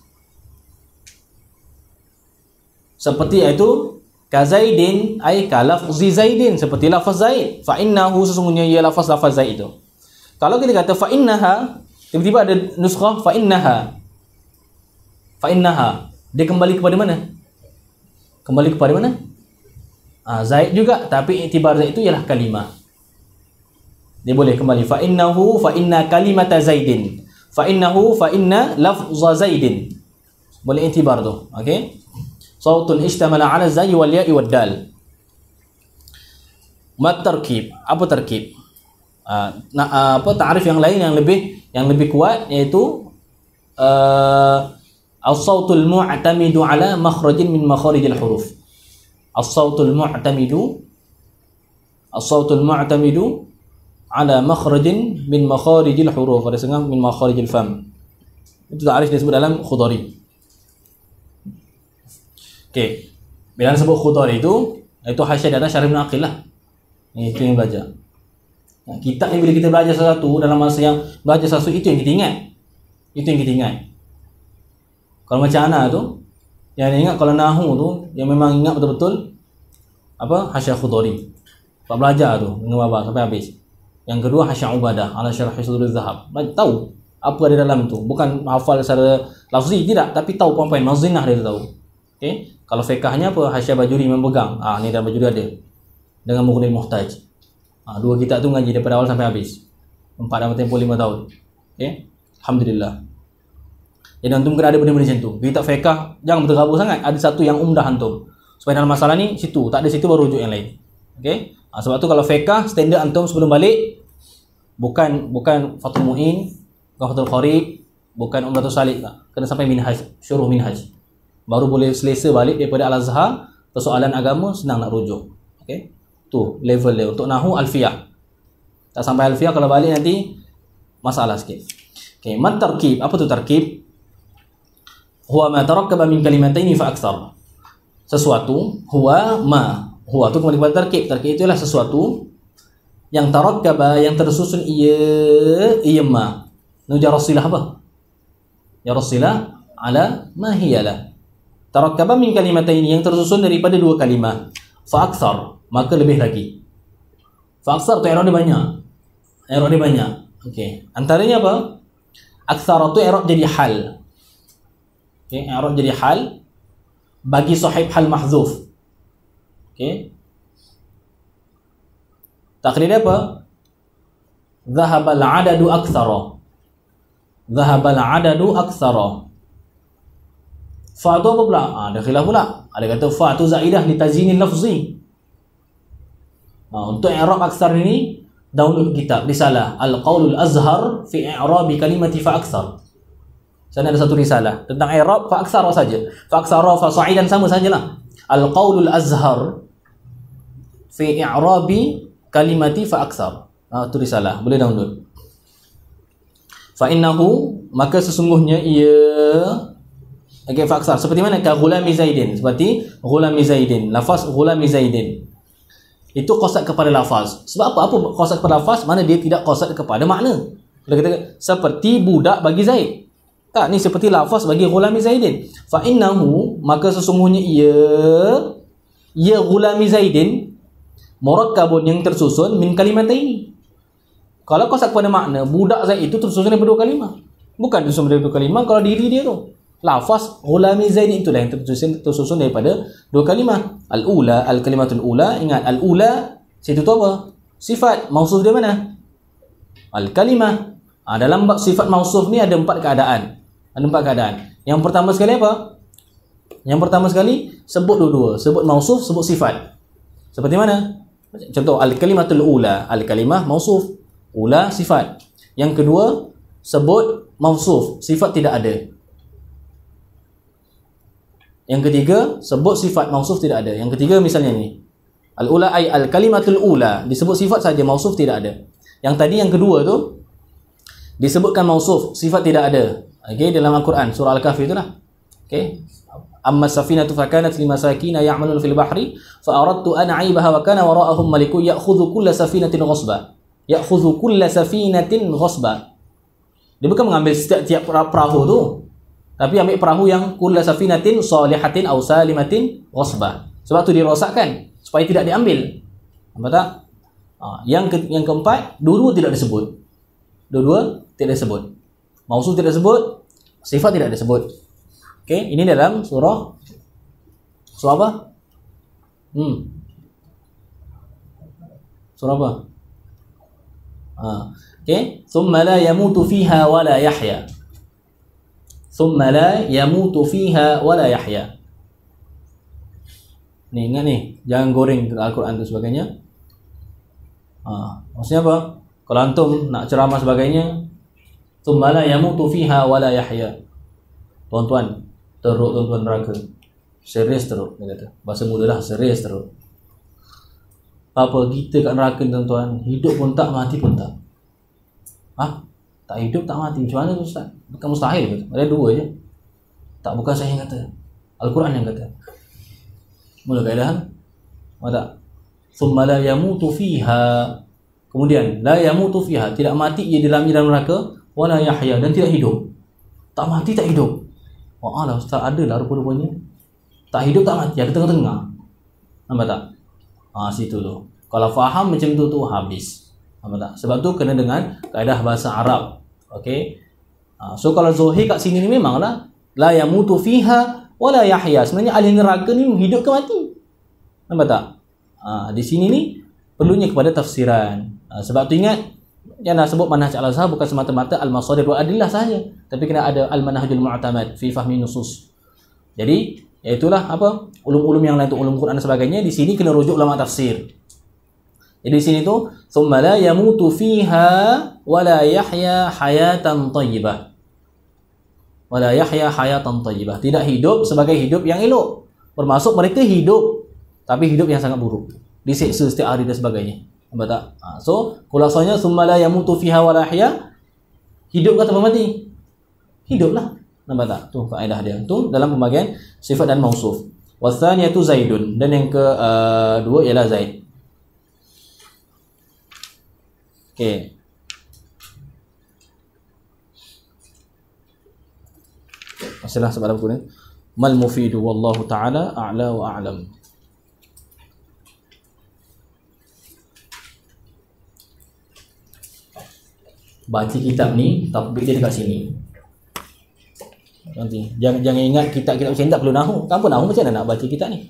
Seperti itu Kazaidin ay kalafzi Zaidin, seperti lafaz Zaid. Fa innahu, sesungguhnya ia lafaz Zaid itu. Kalau kita kata fa innaha, tiba-tiba ada nuskhah fa innaha, dia kembali kepada mana? Zaid juga, tapi iktibar Zaid itu ialah kalimah. Dia boleh kembali fa innahu, fa inna kalimata Zaidin, fa innahu, fa inna lafza Zaidin. Boleh iktibar tu. Okey. Sautun ishtamala ala zai wal ya'i wad dal. Mat tarkib, apa tarkib? Apa ta'rif yang lain yang lebih kuat iaitu as-sautul mu'tamidu ala makhrajin min makharijil huruf. As-sautul mu'tamidu ala makhrajin min makharijil huruf. Ada setengah min makharijil fam. Itu ta'rif disebut dalam Khudari. Okey. Bila sebut Khudari itu hasyiah dan syarah Ibn Aqil lah. Itu yang belajar. Kitab ni bila kita belajar sesuatu, dalam masa yang belajar sesuatu, itu yang kita ingat. Kalau macam Ana tu, yang ingat kalau Nahu tu, yang memang ingat betul-betul apa? Hasyiah Khudari. Pak belajar tu dengan baba sampai habis. Yang kedua hasyiah Ubadah ala syarah Sudurul Zahab. Tahu apa ada dalam tu. Bukan hafal secara lafzi tidak, tapi tahu poin-poin mazinah dia tahu. Okey. Kalau fiqahnya apa? Hasyiah Bajuri memegang. Ni dalam Bajuri ada. Dengan Mughnil Muhtaj. Dua kitab tu ngaji daripada awal sampai habis. 4 dalam tempoh 5 tahun. Okey. Alhamdulillah. Jadi antum kena ada benda-benda macam tu. Kitab fiqah jangan berterabur sangat. Ada satu yang umdah antum. Supaya dalam masalah ni situ, tak ada situ baru rujuk yang lain. Okey. Sebab tu kalau fiqah standard antum sebelum balik bukan Fathul Mu'in, bukan Fathul Qarib, bukan Umdatus Salik. Kena sampai minhaj, syuruh minhaj. Baru boleh selesa balik daripada Al-Azhar. Persoalan agama senang nak rujuk. Okey. Tu level dia. Untuk Nahu Alfiyah. Tak sampai Alfiyah, kalau balik nanti masalah sikit. Okey, mat tarkib. Apa tu tarkib? huwa ma tarakkaba min kalimataini fa aktsar. Sesuatu, huwa ma. Huwa tu kembali kepada tarkib. Tarkib itu adalah sesuatu yang tarakkaba, yang tersusun ia ma. Nujar silah apa? Ya rasilah ala ma hiyalah. Tarakkaba min kalimataini, yang tersusun daripada dua kalimah. Fa aktsar, maka lebih lagi. Fa aktsar tu i'rab dia banyak. I'rab dia banyak. Okey. Antaranya apa? Aktsar tu i'rab jadi hal. Okey, i'rab jadi hal bagi sahib hal mahzuf. Okey. Takdir apa? Dhahabal adadu aktsara. Dhahabal adadu aktsara. Fa tu apa pula? Ada khilaf pula. Ada kata fa tu zaidah li tazinil lafzi. Untuk i'rab aktsar ini download kitab risalah Al-Qaulul Azhar fi i'rabi kalimati fa aktsar. Sana ada satu risalah tentang i'rab fa aktsara saja. Fa aktsara fa sa'idan sama sajalah. Al-Qaulul Azhar fi i'rabi kalimati fa aktsar. Itu risalah, boleh download. Fa innahu, maka sesungguhnya ia fa aktsar seperti mana? Ka ghulami Zaidin, seperti ghulami Zaidin. Lafaz ghulami Zaidin itu qasad kepada lafaz. Sebab apa? Apa qasad kepada lafaz? Mana dia tidak qasad kepada makna. Kita kata seperti budak bagi Zaid. Tak, ni seperti lafaz bagi ghulami Zaidin. Fa innahu, maka sesungguhnya ia ghulami Zaidin murakkabun, yang tersusun min kalimataini. Kalau qasad kepada makna, budak Zaid itu tersusun daripada dua kalimah. Bukan tersusun daripada dua kalimah kalau diri dia tu. Lafaz ghulami Zaidin itulah yang tersusun daripada dua kalimah. Al-ula, al-kalimatul ula. Ingat, al-ula situ tu apa? Sifat. Mausuf dia mana? Al-kalimah. Dalam bab sifat mausuf ni ada empat keadaan. Ada empat keadaan. Yang pertama sekali apa? Yang pertama sekali sebut dua-dua. Sebut mausuf, sebut sifat. Seperti mana? Contoh, al-kalimatul ula. Al-kalimah mausuf. Ula sifat. Yang kedua, sebut mausuf. Sifat tidak ada. Yang ketiga, sebut sifat, mausuf tidak ada. Yang ketiga misalnya ni. Al-ula ay al-kalimatul ula. Disebut sifat saja, mausuf tidak ada. Yang tadi yang kedua tu disebutkan mausuf, sifat tidak ada. Okey, dalam Al-Quran surah Al-Kahfi itulah. Okey. Amma safinatu fakanat limasakina ya'maluna fil bahri fa aradtu an a'ibaha wa kana wara'ahum malikun ya'khudhu kulla safinatin ghasba. Ya'khudhu kulla safinatin ghasba. Dia bukan mengambil setiap perahu tu, tapi ambil perahu yang kulla safinatin salihatin aw salimatin ghasbah. Sebab tu dirosakkan supaya tidak diambil. Nampak tak? Yang keempat, dua-dua tidak disebut. Dua-dua tidak disebut. Mausuf tidak disebut, sifat tidak disebut. Okey, ini dalam surah apa? Surah apa? Okey, thumma la yamutu fiha wa la yahya. Thumma la yamutu fiha wa la yahya. Ni ingat ni, jangan goreng Al-Quran tu sebagainya. Maksudnya apa? Kalau antum nak ceramah sebagainya, thumma la yamutu fiha wa la yahya. Tuan-tuan, teruk tuan-tuan neraka. Serius teruk, dia kata. Bahasa mudalah, serius teruk. Apa kita kat neraka tuan-tuan, hidup pun tak, mati pun tak. Tak hidup, tak mati. Macam mana tu Ustaz? Bukan mustahil ke? Ada dua je. Tak, bukan saya yang kata. Al-Quran yang kata. Mula kaedah. Apa tak? Thumma la yamutu fiha. Kemudian, la yamutu fiha. Tidak mati ia dalam neraka. Wa la yahya. Dan tidak hidup. Tak mati, tak hidup. Wah lah Ustaz, adalah rupa-rupanya. Tak hidup, tak mati. Ada tengah-tengah. Nampak tak? Situ tu. Kalau faham macam tu habis. Nampak tak? Sebab tu kena dengan kaedah bahasa Arab. Okey. So kalau Zuhir kat sini ni memanglah la yamutu fiha wa la yahya. Sebenarnya ahli neraka ni hidup ke mati? Nampak tak? Di sini ni perlunya kepada tafsiran. Sebab tu ingat, yang nak sebut manhaj al-Azhar bukan semata-mata al-masadir wa adillah sahaja, tapi kena ada al-manhajul mu'tamad fi fahmi nusus. Jadi, iaitulah apa? Ulum-ulum yang lain tu, ulum Quran dan sebagainya, di sini kena rujuk ulama tafsir. Jadi di sini tu, thumma la yamutu fiha wa la yahya hayatan thayyibah. Wa la yahya hayatan thayyibah. Tidak hidup sebagai hidup yang elok. Bermaksud mereka hidup, tapi hidup yang sangat buruk. Diseksa setiap hari dan sebagainya. Nampak tak? So, khulasanya thumma la yamutu fiha wa la yahya. Hidup ke atau mati? Hiduplah. Nampak tak? Tu faedah dia. Tu dalam pembagian sifat dan mausuf. Wathaniyatu Zaidun, dan yang kedua ialah Zaid. Okey. Masalah sebab apa ni? Mal mufidu wallahu taala a'la wa a'lam. Baca kitab ni, tatbik dia dekat sini. Nanti jangan ingat kitab-kitab macam ni tak perlu nahu. Tanpa nahu macam mana nak baca kitab ni?